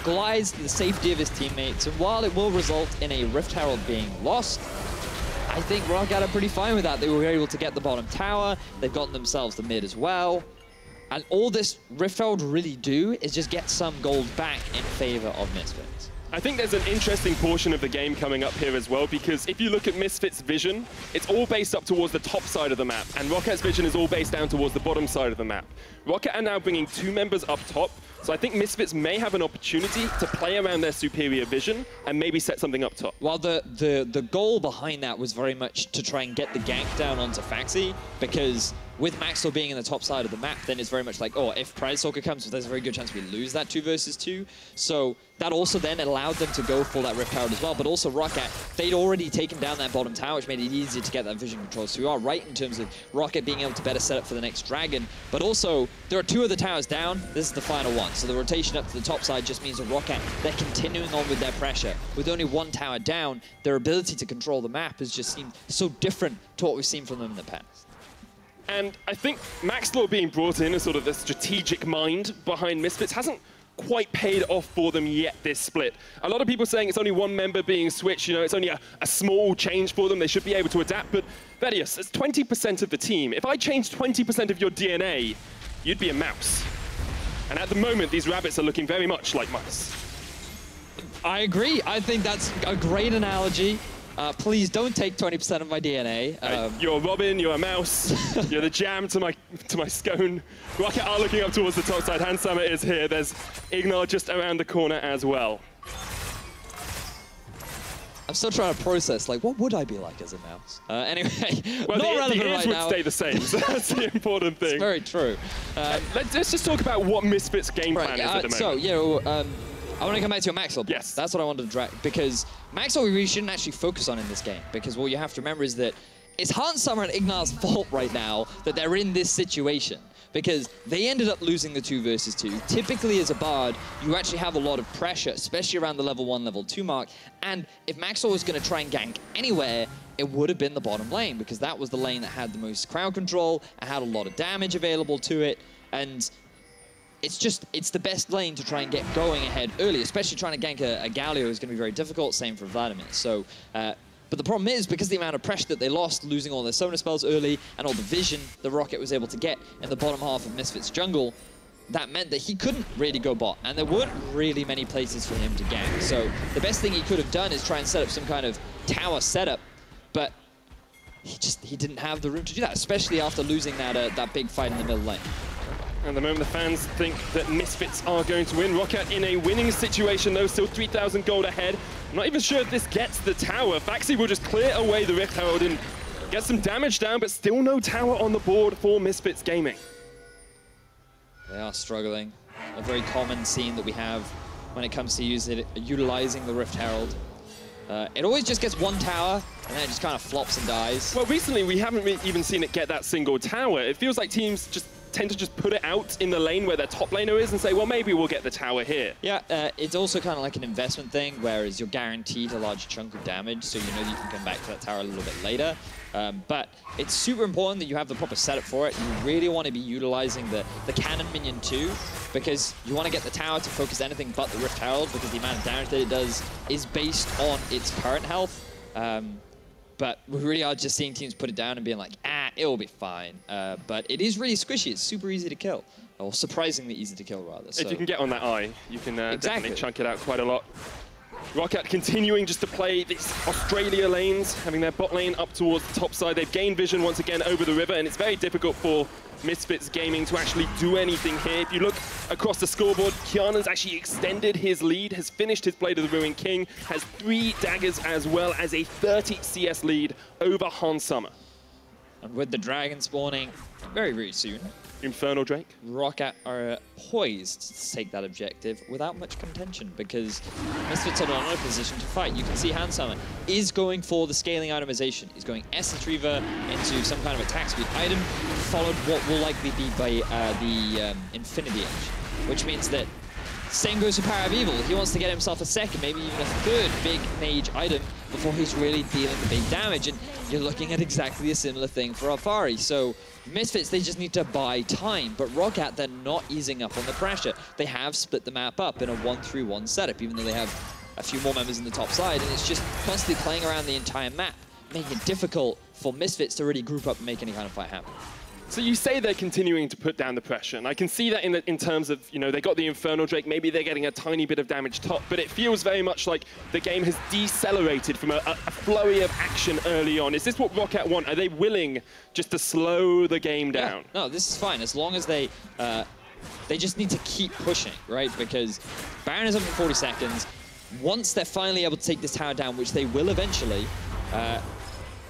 glides to the safety of his teammates, and while it will result in a Rift Herald being lost, I think Roccat are pretty fine with that. They were able to get the bottom tower, they've gotten themselves the mid as well, and all this Rift Herald really do is just get some gold back in favor of Misfits. I think there's an interesting portion of the game coming up here as well, because if you look at Misfits' vision, it's all based up towards the top side of the map, and Rockat's vision is all based down towards the bottom side of the map. Roccat are now bringing 2 members up top, so I think Misfits may have an opportunity to play around their superior vision and maybe set something up top. Well, the goal behind that was very much to try and get the gank down onto Faxi, because with Maxwell being in the top side of the map, then it's very much like, oh, if Pride Stalker comes, there's a very good chance we lose that 2 versus 2. So that also then allowed them to go for that Rift Herald as well. But also Roccat, they'd already taken down that bottom tower, which made it easier to get that vision control. So you are right in terms of Roccat being able to better set up for the next Dragon. But also, there are 2 of the towers down. This is the final one. So the rotation up to the top side just means that Roccat, they're continuing on with their pressure. With only 1 tower down, their ability to control the map has just seemed so different to what we've seen from them in the past. And I think Maxwell being brought in as sort of the strategic mind behind Misfits hasn't quite paid off for them yet this split. A lot of people saying it's only 1 member being switched, you know, it's only a small change for them, they should be able to adapt, but Vedius, it's 20% of the team. If I changed 20% of your DNA, you'd be a mouse. And at the moment, these rabbits are looking very much like mice. I agree. I think that's a great analogy. Please don't take 20% of my DNA. You're Robin, you're a mouse, you're the jam to my scone. Roccat are looking up towards the top side. Handsummer is here. There's Ignar just around the corner as well. I'm still trying to process, like, what would I be like as a mouse? Anyway, well, not relevant the ears right would now. Stay the same, so that's the important thing. It's very true. Let's just talk about what Misfits' game plan is at the moment. So, yeah, I want to come back to your Maxwell. Yes. That's what I wanted to drag, because Maxwell we really shouldn't actually focus on in this game, because what you have to remember is that it's Handsummer and Ignar's fault right now that they're in this situation, because they ended up losing the 2 versus 2. Typically, as a Bard, you actually have a lot of pressure, especially around the level 1, level 2 mark, and if Maxwell was going to try and gank anywhere, it would have been the bottom lane, because that was the lane that had the most crowd control, and had a lot of damage available to it, and it's the best lane to try and get going ahead early, especially trying to gank a Galio is going to be very difficult, same for Vladimir. So, but the problem is, because the amount of pressure that they lost, losing all their summoner spells early, and all the vision the Roccat was able to get in the bottom half of Misfits jungle, that meant that he couldn't really go bot, and there weren't really many places for him to gank. So the best thing he could have done is try and set up some kind of tower setup, but he didn't have the room to do that, especially after losing that big fight in the middle lane. At the moment, the fans think that Misfits are going to win. Roccat in a winning situation, though, still 3,000 gold ahead. I'm not even sure if this gets the tower. Faxi will just clear away the Rift Herald and get some damage down, but still no tower on the board for Misfits Gaming. They are struggling. A very common scene that we have when it comes to utilizing the Rift Herald. It always just gets 1 tower, and then it just kind of flops and dies. Well, recently, we haven't even seen it get that single tower. It feels like teams just tend to just put it out in the lane where their top laner is and say, well, maybe we'll get the tower here. Yeah, it's also kind of like an investment thing, whereas you're guaranteed a large chunk of damage, so you know that you can come back to that tower a little bit later. But it's super important that you have the proper setup for it. You really want to be utilizing the cannon minion too, because you want to get the tower to focus anything but the Rift Herald, because the amount of damage that it does is based on its current health. But we really are just seeing teams put it down and being like, it will be fine. But it is really squishy. It's super easy to kill. Or surprisingly easy to kill, rather. So. If you can get on that eye, you can definitely chunk it out quite a lot. Roccat continuing just to play these Australia lanes, having their bot lane up towards the top side. They've gained vision once again over the river, and it's very difficult for Misfits Gaming to actually do anything here. If you look across the scoreboard, Kiana's actually extended his lead, has finished his Blade of the Ruined King, has 3 daggers as well as a 30 CS lead over Handsummer. And with the dragon spawning very, very soon, Infernal Drake. Roccat are poised to take that objective without much contention because Misfits are not in a position to fight. You can see Handsummer is going for the scaling itemization. He's going Essence Reaver into some kind of attack speed item, followed what will likely be by the Infinity Edge, which means that same goes for Power of Evil. He wants to get himself a second, maybe even a third big mage item before he's really dealing the big damage. And you're looking at exactly a similar thing for Alfari. So Misfits, they just need to buy time. But Roccat, they're not easing up on the pressure. They have split the map up in a 1-3-1 setup, even though they have a few more members in the top side. And it's just constantly playing around the entire map, making it difficult for Misfits to really group up and make any kind of fight happen. So you say they're continuing to put down the pressure, and I can see that in terms of, you know, they got the Infernal Drake, maybe they're getting a tiny bit of damage top, but it feels very much like the game has decelerated from a flurry of action early on. Is this what Roccat want? Are they willing just to slow the game down? Yeah, no, this is fine, as long as they just need to keep pushing, right? Because Baron is up in 40 seconds. Once they're finally able to take this tower down, which they will eventually,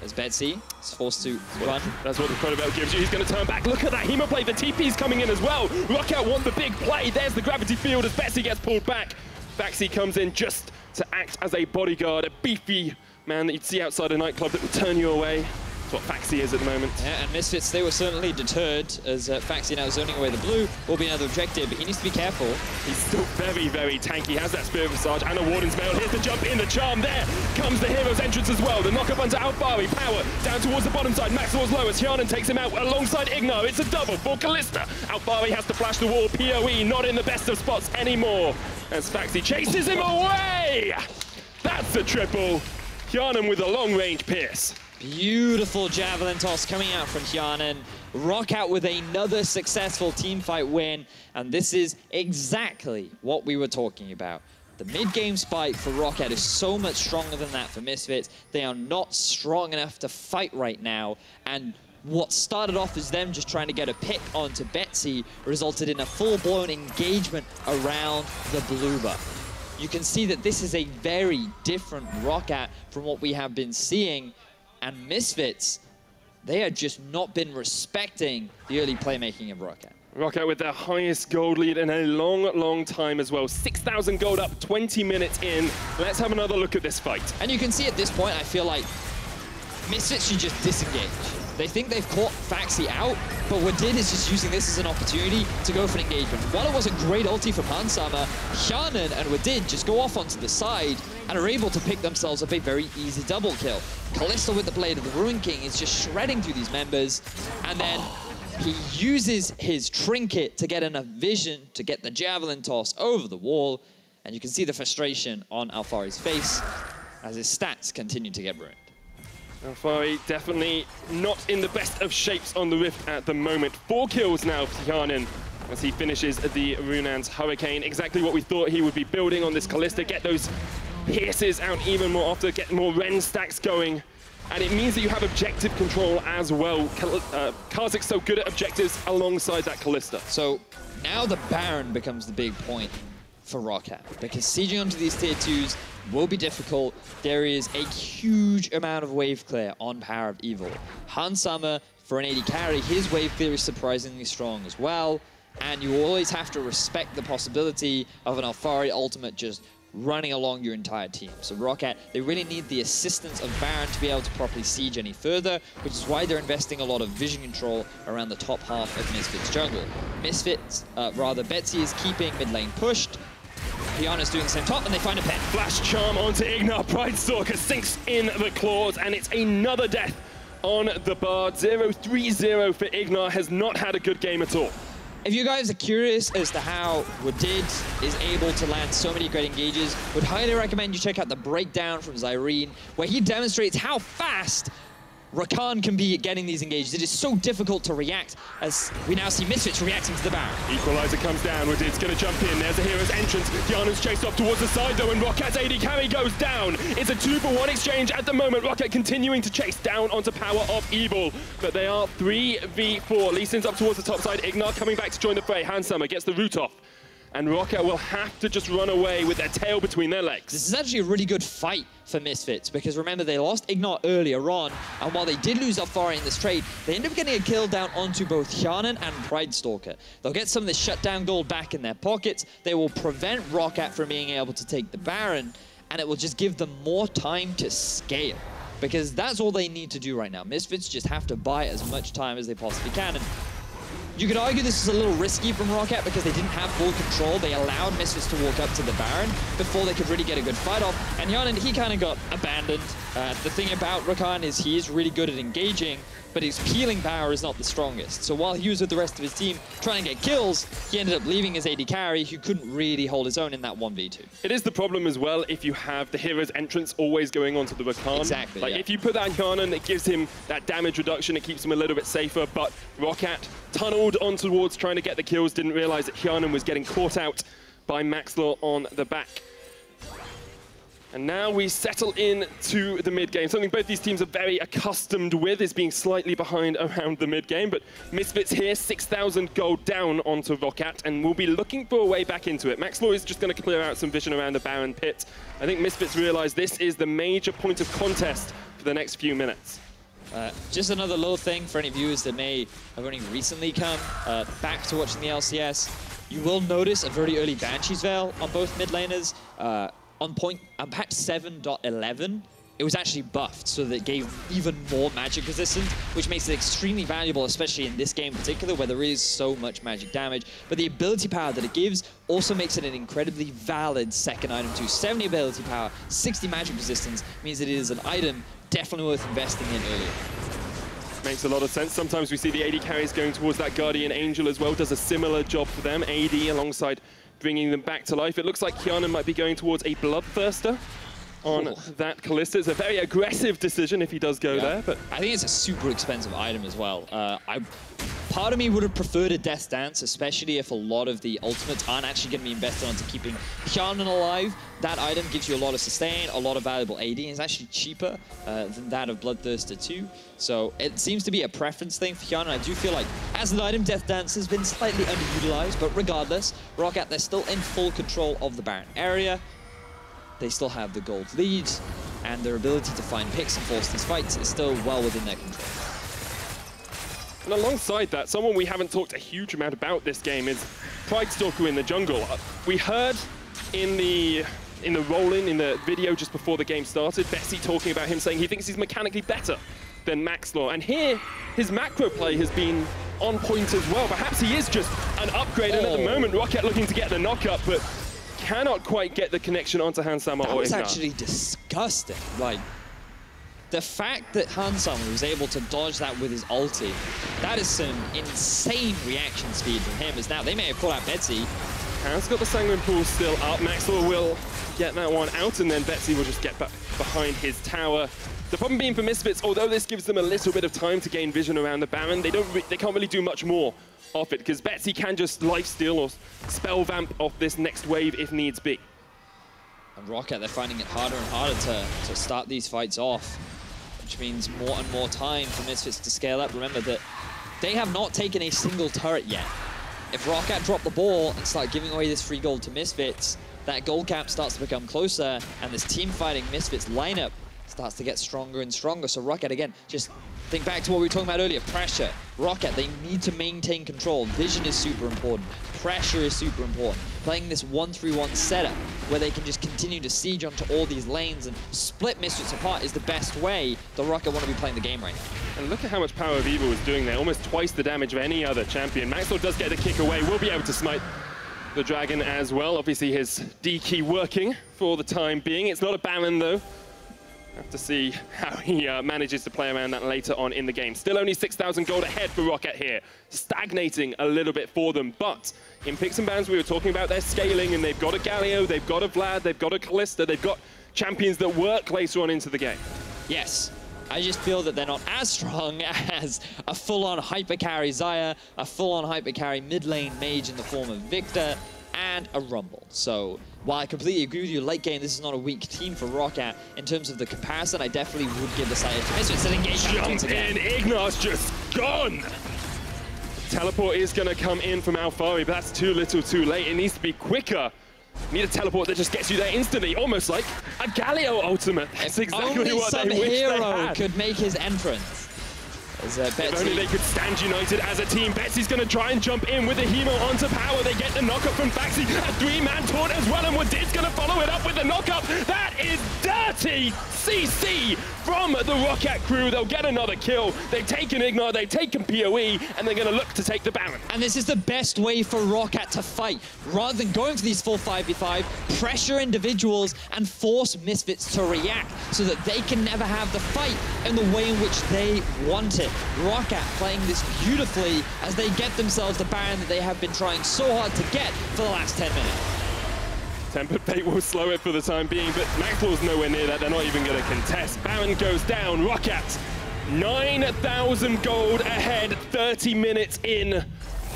as Betsy is forced to run. That's what the Chronobelt gives you. He's going to turn back. Look at that Hemo play. The TP's coming in as well. Roccat want the big play. There's the gravity field as Betsy gets pulled back. Baxi comes in just to act as a bodyguard, a beefy man that you'd see outside a nightclub that would turn you away. That's what Faxi is at the moment. Yeah, and Misfits, they were certainly deterred as Faxi now zoning away the blue. Will be another objective, but he needs to be careful. He's still very, very tanky. Has that Spirit Visage and a Warden's Mail. Here's the jump in, the charm. There comes the Hero's entrance as well. The knock-up onto Alfari. Power down towards the bottom side. Maxwell's low as Hyanan takes him out alongside Ignar. It's a double for Kalista. Alfari has to flash the wall. PoE not in the best of spots anymore as Faxi chases him away. That's a triple. Hyanan with a long-range pierce. Beautiful javelin toss coming out from Hyanan. Roccat with another successful teamfight win. And this is exactly what we were talking about. The mid-game spike for Roccat is so much stronger than that for Misfits. They are not strong enough to fight right now. And what started off as them just trying to get a pick onto Betsy resulted in a full-blown engagement around the blue buff. You can see that this is a very different Roccat from what we have been seeing. And Misfits, they have just not been respecting the early playmaking of Roccat. Roccat with their highest gold lead in a long, long time as well. 6,000 gold up, 20 minutes in. Let's have another look at this fight. And you can see at this point, I feel like Misfits should just disengage. They think they've caught Faxi out, but Wadid is just using this as an opportunity to go for an engagement. While it was a great ulti from Hansama, Hyanan and Wadid just go off onto the side and are able to pick themselves up a very easy double kill. Kalista with the Blade of the Ruin King is just shredding through these members, and then he uses his trinket to get enough vision to get the javelin toss over the wall, and you can see the frustration on Alfari's face as his stats continue to get ruined. Alfari definitely not in the best of shapes on the Rift at the moment. 4 kills now for Hyanan as he finishes the Runan's Hurricane. Exactly what we thought he would be building on this Kalista. Get those pierces out even more after, get more Ren stacks going. And it means that you have objective control as well. Karzik's so good at objectives alongside that Kalista. So now the Baron becomes the big point for Roccat, because sieging onto these tier 2s will be difficult. There is a huge amount of wave clear on Power of Evil. Hansama, for an AD carry, his wave clear is surprisingly strong as well, and you always have to respect the possibility of an Alfari ultimate just running along your entire team. So Roccat, they really need the assistance of Baron to be able to properly siege any further, which is why they're investing a lot of vision control around the top half of Misfits jungle. Betsy is keeping mid lane pushed. Hyanan's doing the same top, and they find a pen. Flash charm onto Ignar. Pridestalker sinks in the claws, and it's another death on the Bard. 0-3-0 for Ignar. Has not had a good game at all. If you guys are curious as to how Wadid is able to land so many great engages, would highly recommend you check out the breakdown from Zyrene, where he demonstrates how fast Rakan can be getting these engages. It is so difficult to react, as we now see Misfits reacting to the Baron. Equalizer comes down, Wadid's going to jump in. There's a Hero's entrance. Hyanan's chased off towards the side though, and Rockat's AD carry goes down. It's a 2-for-1 exchange at the moment. Roccat continuing to chase down onto Power of Evil, but they are 3v4. Lee Sin's up towards the top side. Ignar coming back to join the fray. Hansama gets the root off. and Roccat will have to just run away with their tail between their legs. This is actually a really good fight for Misfits, because remember, they lost Ignat earlier on, and while they did lose Alfari in this trade, they ended up getting a kill down onto both Hjarnan and Pridestalker. They'll get some of the shutdown gold back in their pockets, they will prevent Roccat from being able to take the Baron, and it will just give them more time to scale, because that's all they need to do right now. Misfits just have to buy as much time as they possibly can, and you could argue this is a little risky from Roccat because they didn't have full control. They allowed Misfits to walk up to the Baron before they could really get a good fight off. And Hjarnan, he kind of got abandoned. The thing about Roccat is he is really good at engaging, but his peeling power is not the strongest. So while he was with the rest of his team trying to get kills, he ended up leaving his AD carry, who couldn't really hold his own in that 1v2. It is the problem as well if you have the hero's entrance always going onto the Rakan. Exactly, Like, yeah. if you put that on Hjarnan, it gives him that damage reduction, it keeps him a little bit safer, but Roccat tunneled on towards trying to get the kills, didn't realize that Hjarnan was getting caught out by Maxlor on the back. And now we settle into the mid-game. Something both these teams are very accustomed with is being slightly behind around the mid-game, but Misfits here, 6,000 gold down onto Roccat, and we'll be looking for a way back into it. Maxlor is just going to clear out some vision around the Baron pit. I think Misfits realize this is the major point of contest for the next few minutes. Just another little thing for any viewers that may have only recently come back to watching the LCS. You will notice a very early Banshee's Veil on both mid laners. On patch 7.11, it was actually buffed so that it gave even more magic resistance, which makes it extremely valuable, especially in this game in particular, where there is so much magic damage. But the ability power that it gives also makes it an incredibly valid second item too. 70 ability power, 60 magic resistance means that it is an item definitely worth investing in earlier. Makes a lot of sense. Sometimes we see the AD carries going towards that Guardian Angel as well, does a similar job for them. AD alongside bringing them back to life. It looks like Hjarnan might be going towards a Bloodthirster on that Kalista. It's a very aggressive decision if he does go there, but I think it's a super expensive item as well. Part of me would have preferred a Death Dance, especially if a lot of the ultimates aren't actually going to be invested onto keeping Hjarnan alive. That item gives you a lot of sustain, a lot of valuable AD, and it's actually cheaper than that of Bloodthirster 2. So it seems to be a preference thing for Hjarnan. I do feel like, as an item, Death Dance has been slightly underutilized, but regardless, Roccat, they're still in full control of the Baron area. They still have the gold lead, and their ability to find picks and force these fights is still well within their control. And alongside that, someone we haven't talked a huge amount about this game is Pridestalker in the jungle. We heard in the roll-in, in the video just before the game started, Bessie talking about him saying he thinks he's mechanically better than Maxlor. And here, his macro play has been on point as well. Perhaps he is just an upgrade, and at the moment, Roccat looking to get the knock-up, but cannot quite get the connection onto Hansama or Ignat. That was actually disgusting. Like, the fact that Hansama was able to dodge that with his ulti, that is some insane reaction speed from him, as now they may have called out Betsy. Has got the Sanguine Pool still up. Maxwell will get that one out, and then Betsy will just get back behind his tower. The problem being for Misfits, although this gives them a little bit of time to gain vision around the Baron, they can't really do much more off it, because Betsy can just lifesteal or spell vamp off this next wave if needs be. And Roccat, they're finding it harder and harder to start these fights off, which means more and more time for Misfits to scale up. Remember that they have not taken a single turret yet. If Roccat drop the ball and start giving away this free gold to Misfits, that gold cap starts to become closer, and this team fighting Misfits lineup starts to get stronger and stronger. So Roccat, again, just think back to what we were talking about earlier, pressure. Roccat, they need to maintain control. Vision is super important. Pressure is super important. Playing this 1-3-1 setup where they can just continue to siege onto all these lanes and split Misfits apart is the best way the Roccat want to be playing the game right now. And look at how much Power of Evil is doing there, almost twice the damage of any other champion. Maxwell does get the kick away, will be able to smite the Dragon as well. Obviously his D key working for the time being. It's not a Baron though. Have to see how he manages to play around that later on in the game. Still only 6,000 gold ahead for Roccat here. Stagnating a little bit for them, but in picks and bans we were talking about, they're scaling, and they've got a Galio, they've got a Vlad, they've got a Kalista, they've got champions that work later on into the game. Yes. I just feel that they're not as strong as a full-on hyper-carry Xayah, a full-on hyper-carry mid-lane mage in the form of Victor, and a Rumble. So while I completely agree with you, late game, this is not a weak team for Roccat. In terms of the comparison, I definitely would give the side to Misfits. An engagement Jump in, Ignat's just gone! Teleport is going to come in from Alphari, but that's too little too late. It needs to be quicker. You need a teleport that just gets you there instantly, almost like a Galio ultimate. That's exactly what they wish they had. Hero could make his entrance. If only they could stand united as a team. Betsy's going to try and jump in with the Hemo onto power. They get the knockup from Faxi. A 3-man taunt as well, and Wadid's going to follow it up with the knockup. That is dirty CC from the Roccat crew. They'll get another kill. They've taken Ignar, they've taken PoE, and they're going to look to take the Baron. And this is the best way for Roccat to fight. Rather than going for these full 5v5, pressure individuals and force Misfits to react so that they can never have the fight in the way in which they want it. Roccat playing this beautifully as they get themselves the Baron that they have been trying so hard to get for the last 10 minutes. Tempered Fate will slow it for the time being, but Maxwell's nowhere near that. They're not even going to contest. Baron goes down. Roccat, 9,000 gold ahead, 30 minutes in.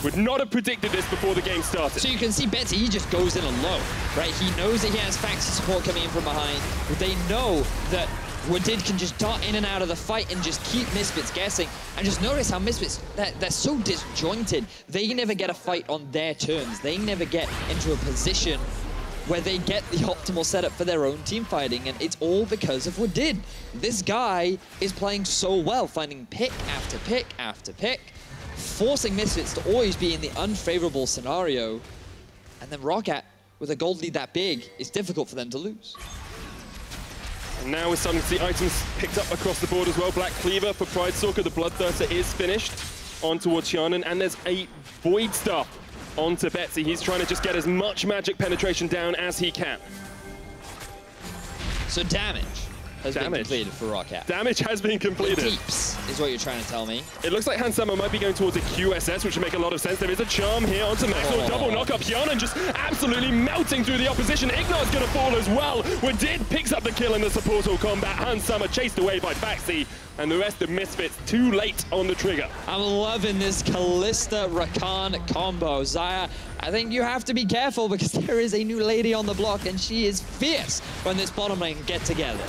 Would not have predicted this before the game started. So you can see Betsy, he just goes in alone, right? He knows that he has Faxi support coming in from behind. But they know that Wadid can just dart in and out of the fight and just keep Misfits guessing. And just notice how Misfits, they're so disjointed. They never get a fight on their terms. They never get into a position where they get the optimal setup for their own team fighting, and it's all because of Wadid. This guy is playing so well, finding pick after pick after pick, forcing Misfits to always be in the unfavorable scenario. And then Roccat, with a gold lead that big, it's difficult for them to lose. And now we're starting to see items picked up across the board as well. Black Cleaver for Pride Stalker, the Bloodthirster is finished. On towards Hyanan, and there's a Void Star onto Betsy. He's trying to just get as much magic penetration down as he can. So damage has been completed for Roccat. Damage has been completed. Deeps is what you're trying to tell me. It looks like Hansama might be going towards a QSS, which would make a lot of sense. There is a charm here onto Maxwell. Double knock up. Hyanan just absolutely melting through the opposition. Ignar's going to fall as well. Wadid picks up the kill in the supportal combat. Hansama chased away by Faxi. And the rest of Misfits too late on the trigger. I'm loving this Kalista Rakan combo. Xayah, I think you have to be careful because there is a new lady on the block and she is fierce when this bottom lane get together.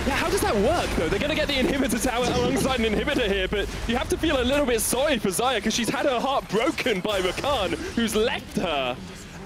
Yeah, how does that work, though? They're going to get the inhibitor tower alongside an inhibitor here, but you have to feel a little bit sorry for Xayah because she's had her heart broken by Rakan, who's left her.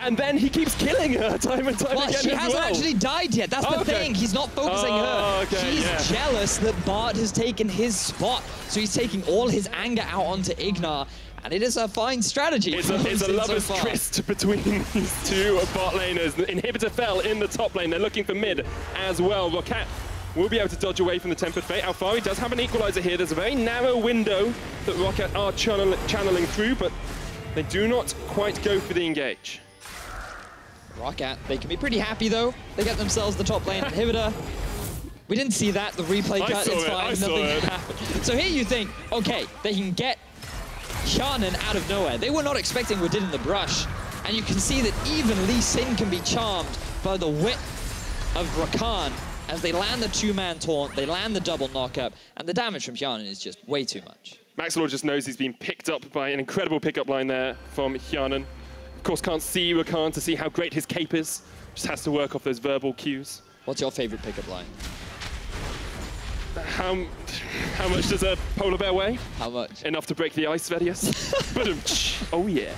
And then he keeps killing her time and time again. She hasn't actually died yet. That's the thing. He's not focusing her. He's jealous that Bart has taken his spot. So he's taking all his anger out onto Ignar. And it is a fine strategy. It's a lover's tryst between these two bot laners. The inhibitor fell in the top lane. They're looking for mid as well. Roccat will be able to dodge away from the Tempered Fate. Alphari does have an equalizer here. There's a very narrow window that Roccat are channeling through, but they do not quite go for the engage. Roccat, they can be pretty happy though. They get themselves the top lane inhibitor. We didn't see that, the replay cut, it's fine, nothing happened. So here you think, okay, they can get Hyanan out of nowhere. They were not expecting Wadid in the brush. And you can see that even Lee Sin can be charmed by the wit of Rakan as they land the two-man taunt, they land the double knockup, and the damage from Hyanan is just way too much. Maxwell just knows he's been picked up by an incredible pickup line there from Hyanan. Of course, can't see Rakan to see how great his cape is. Just has to work off those verbal cues. What's your favorite pickup line? How much does a polar bear weigh? How much? Enough to break the ice, Vedius. Oh yeah.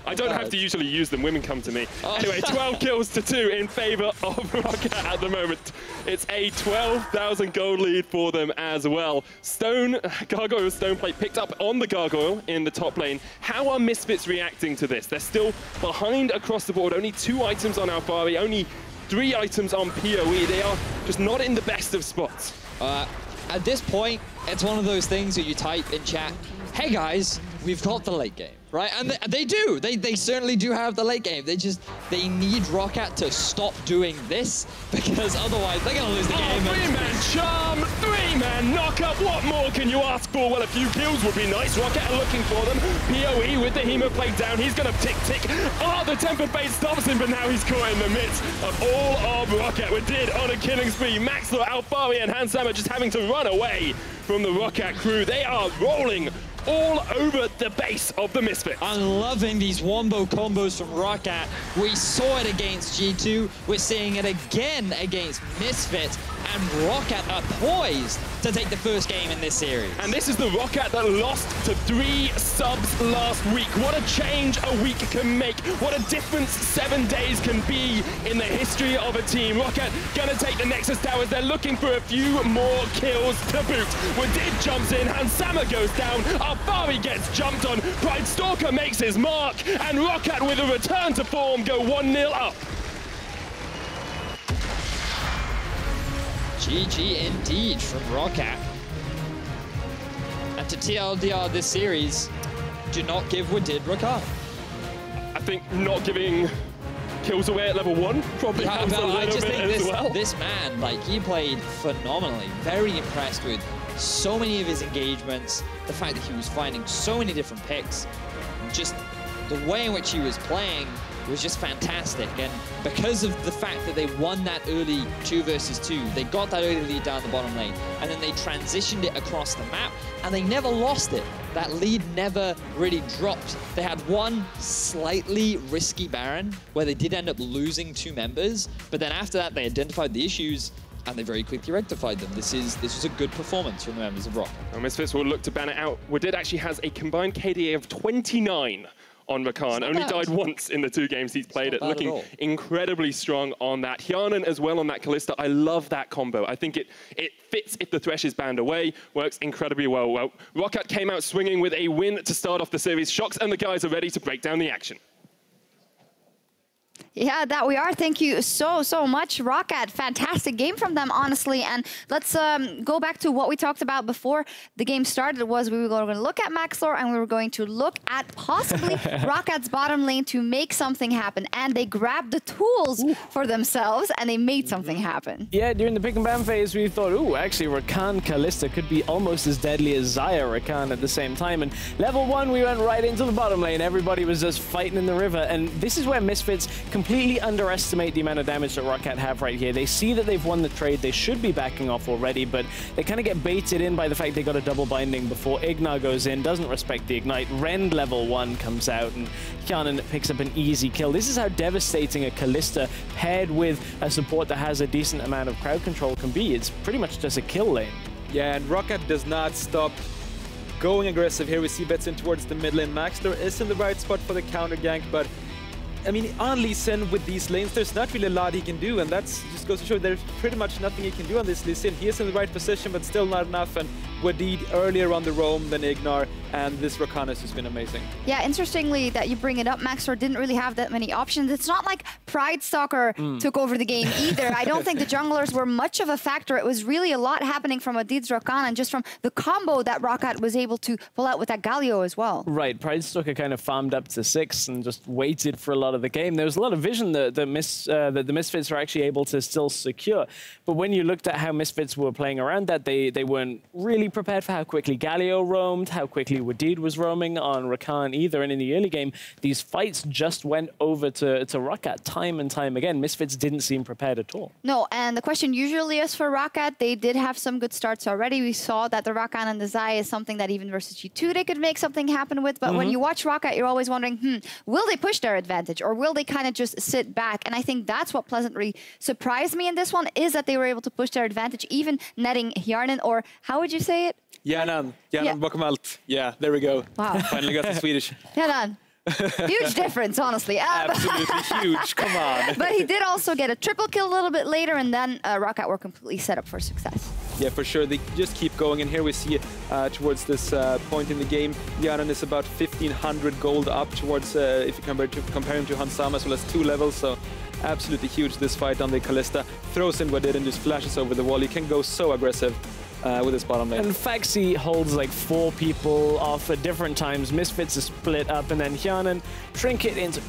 I don't have to usually use them. Women come to me. Anyway, 12 kills to 2 in favor of Roccat at the moment. It's a 12,000 gold lead for them as well. Gargoyle Stoneplate picked up on the Gargoyle in the top lane. How are Misfits reacting to this? They're still behind across the board. Only 2 items on Alphari, only 3 items on PoE. They are just not in the best of spots. At this point, it's one of those things that you type in chat, hey guys, we've got the late game, right? And they do. They certainly do have the late game. They need Roccat to stop doing this because otherwise they're going to lose the game. 3-man charm, 3-man knockup. What more can you ask for? Well, a few kills would be nice. Roccat are looking for them. PoE with the Hemo plate down. He's going to tick. The Tempered Fate stops him, but now he's caught in the midst of all of Roccat. Wadid on a killing spree. Maxwell, Alphari, and Hansama just having to run away from the Roccat crew. They are rolling all over the base of the Misfits. I'm loving these wombo combos from Roccat. We saw it against G2. We're seeing it again against Misfits. and Roccat are poised to take the first game in this series. And this is the Roccat that lost to 3 subs last week. What a change a week can make. What a difference 7 days can be in the history of a team. Roccat gonna take the Nexus Towers. They're looking for a few more kills to boot. Wadid jumps in, Hansama goes down, Arbari gets jumped on, Pride Stalker makes his mark, and Roccat with a return to form go 1-0 up. GG indeed from Roccat. And to TLDR this series, do not give Wadid Roccat. I think not giving kills away at level 1 probably helps a little I just bit think as well. this man, like, he played phenomenally. Very impressed with so many of his engagements, the fact that he was finding so many different picks, just the way in which he was playing was just fantastic. And because of the fact that they won that early 2 versus 2, they got that early lead down the bottom lane, and then they transitioned it across the map, and they never lost it. That lead never really dropped. They had one slightly risky Baron where they did end up losing 2 members, but then after that they identified the issues and they very quickly rectified them. This was a good performance from the members of ROC. Well, Misfits will look to ban it out. Wadid actually has a combined KDA of 29 on Rakan. Only died once in the 2 games he's played it. Looking incredibly strong on that. Hjarnan as well on that Kalista. I love that combo. I think it fits if the Thresh is banned away. Works incredibly well. Well, Roccat came out swinging with a win to start off the series. Shox and the guys are ready to break down the action. Yeah, that we are. Thank you so much, Roccat. Fantastic game from them, honestly. And let's go back to what we talked about before the game started. Was we were going to look at Maxlore and we were going to look at possibly Rockat's bottom lane to make something happen. And they grabbed the tools for themselves and they made something happen. Yeah, during the pick and ban phase, we thought, ooh, actually, Rakan Kalista could be almost as deadly as Xayah Rakan at the same time. And level 1, we went right into the bottom lane. Everybody was just fighting in the river. And this is where Misfits completely underestimate the amount of damage that Roccat have right here. They see that they've won the trade. They should be backing off already, but they kind of get baited in by the fact they got a double binding before Ignar goes in, doesn't respect the Ignite. Rend level 1 comes out, and Hjarnan picks up an easy kill. This is how devastating a Kalista paired with a support that has a decent amount of crowd control can be. It's pretty much just a kill lane. Yeah, and Roccat does not stop going aggressive here. We see bets in towards the mid lane. Maxlore is in the right spot for the counter gank, but I mean, on Lee Sin with these lanes, there's not really a lot he can do, and that's just goes to show there's pretty much nothing he can do on this Lee Sin. He is in the right position, but still not enough, and Wadid earlier on the roam than Ignar, and this Rakan has just been amazing. Yeah, interestingly that you bring it up, Maxlore didn't really have that many options. It's not like Pride Stalker took over the game either. I don't think the junglers were much of a factor. It was really a lot happening from Wadid's Rakan and just from the combo that Roccat was able to pull out with that Galio as well. Right, Pride Stalker kind of farmed up to 6 and just waited for a lot of the game. There was a lot of vision that the Misfits were actually able to still secure. But when you looked at how Misfits were playing around that, they weren't really prepared for how quickly Galio roamed, how quickly Wadid was roaming on Rakan either. And in the early game, these fights just went over to Roccat time and time again. Misfits didn't seem prepared at all. No, and the question usually is for Roccat. They did have some good starts already. We saw that the Rakan and the Xayah is something that even versus G2 they could make something happen with. But when you watch Roccat, you're always wondering, will they push their advantage or will they kind of just sit back? And I think that's what pleasantly surprised me in this one, is that they were able to push their advantage, even netting Hjarnan, or how would you say it? Hjarnan bakom allt. Yeah, there we go. Wow. Finally got the Swedish. Hjarnan. Huge difference, honestly. Absolutely huge, come on. But he did also get a triple kill a little bit later, and then Roccat were completely set up for success. Yeah, for sure. They just keep going, and here we see towards this point in the game, Hjarnan is about 1,500 gold up towards, if you compare him to Hansama, as well as 2 levels, so absolutely huge this fight on the Kalista. Throws in Wadid and just flashes over the wall. He can go so aggressive with his bottom lane. And Faxi holds like 4 people off at different times. Misfits are split up, and then Hjarnan trinket into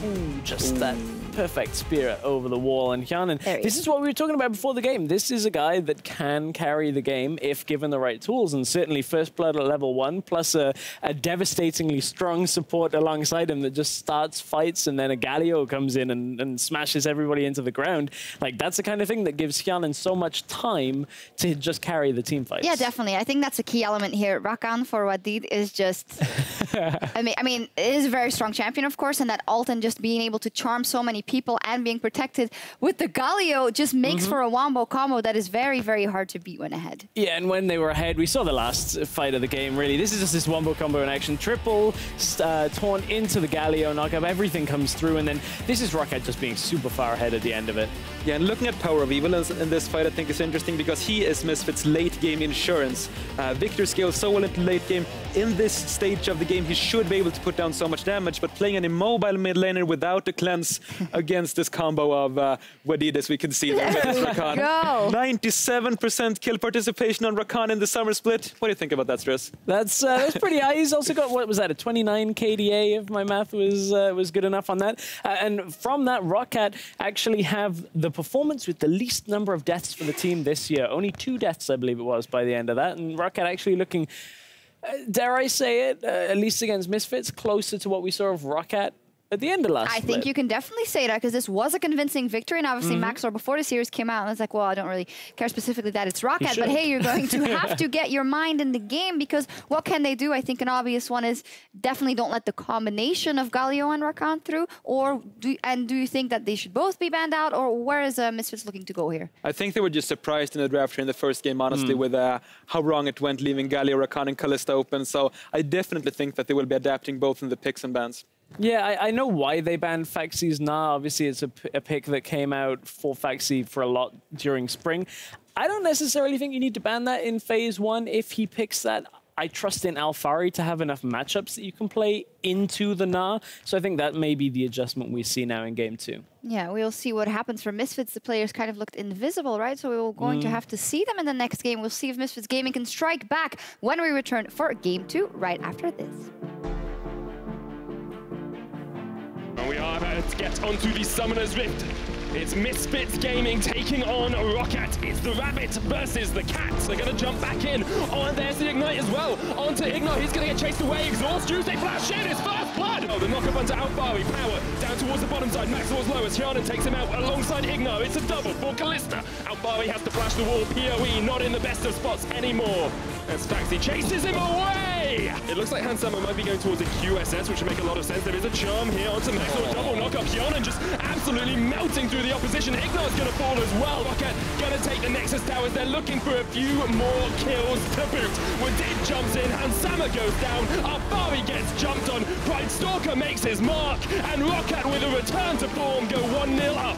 just that perfect spear over the wall. And Hjarnan, this is what we were talking about before the game. This is a guy that can carry the game if given the right tools, and certainly First Blood at level 1, plus a devastatingly strong support alongside him that just starts fights, and then a Galio comes in and smashes everybody into the ground. Like, that's the kind of thing that gives Hjarnan so much time to just carry the team fight. Yeah, definitely. I think that's a key element here. Roccat for Wadid is just... I mean, it is a very strong champion, of course, and that ult and just being able to charm so many people and being protected with the Galio just makes for a wombo combo that is very, very hard to beat when ahead. Yeah, and when they were ahead, we saw the last fight of the game, really. This is just this wombo combo in action. Triple, torn into the Galio, knockup, everything comes through, and then this is Roccat just being super far ahead at the end of it. Yeah, and looking at Power of Evil in this fight, I think is interesting because he is Misfits' late game insurance. Victor scales so well into late game. In this stage of the game, he should be able to put down so much damage, but playing an immobile mid laner without a cleanse against this combo of Wadid, as we can see there with Roccat. 97% kill participation on Roccat in the summer split. What do you think about that, Stress? That's pretty high. He's also got, what was that, a 29 KDA, if my math was good enough on that. And from that, Roccat actually have the performance with the least number of deaths for the team this year. Only 2 deaths, I believe it was, by the end of that. And Roccat actually looking, dare I say it, at least against Misfits, closer to what we saw of Roccat at the end of last I think you can definitely say that because this was a convincing victory, and obviously Maxor before the series came out, and it's like, well, I don't really care specifically that it's Roccat, but hey, you're going to have to get your mind in the game because what can they do? I think an obvious one is definitely don't let the combination of Galio and Roccat through, or do you think that they should both be banned out, or where is Misfits looking to go here? I think they were just surprised in the draft here in the first game, honestly, with how wrong it went, leaving Galio, Roccat, and Kalista open. So I definitely think that they will be adapting both in the picks and bans. Yeah, I know why they banned Faxi's Nah. Obviously, it's a pick that came out for Faxi for a lot during spring. I don't necessarily think you need to ban that in Phase 1 if he picks that. I trust in Alphari to have enough matchups that you can play into the Nah. So I think that may be the adjustment we see now in Game 2. Yeah, we'll see what happens for Misfits. The players kind of looked invisible, right? So we're going to have to see them in the next game. We'll see if Misfits Gaming can strike back when we return for Game 2 right after this. And we are about to get onto the Summoner's Rift. It's Misfits Gaming taking on Roccat. It's the rabbit versus the cat. They're going to jump back in. Oh, and there's the Ignite as well. Onto Ignite. He's going to get chased away. Exhaust juice. They flash in. It's first blood. Oh, the knockup onto Alphari. Power down towards the bottom side. Max towards low as Hyanan takes him out alongside Igno. It's a double for Kalista. Alphari has to flash the wall. PoE not in the best of spots anymore. As Faxi chases him away. It looks like Hansama might be going towards a QSS, which would make a lot of sense. There is a charm here onto Max. Double knockup. Hyanan just absolutely melting through the opposition. Ignor's going to fall as well. Roccat going to take the Nexus Towers. They're looking for a few more kills to boot. Wadid jumps in. Hansama goes down. Alphari gets jumped on. Pride Stalker makes his mark. And Roccat with a return to form go 1-0 up.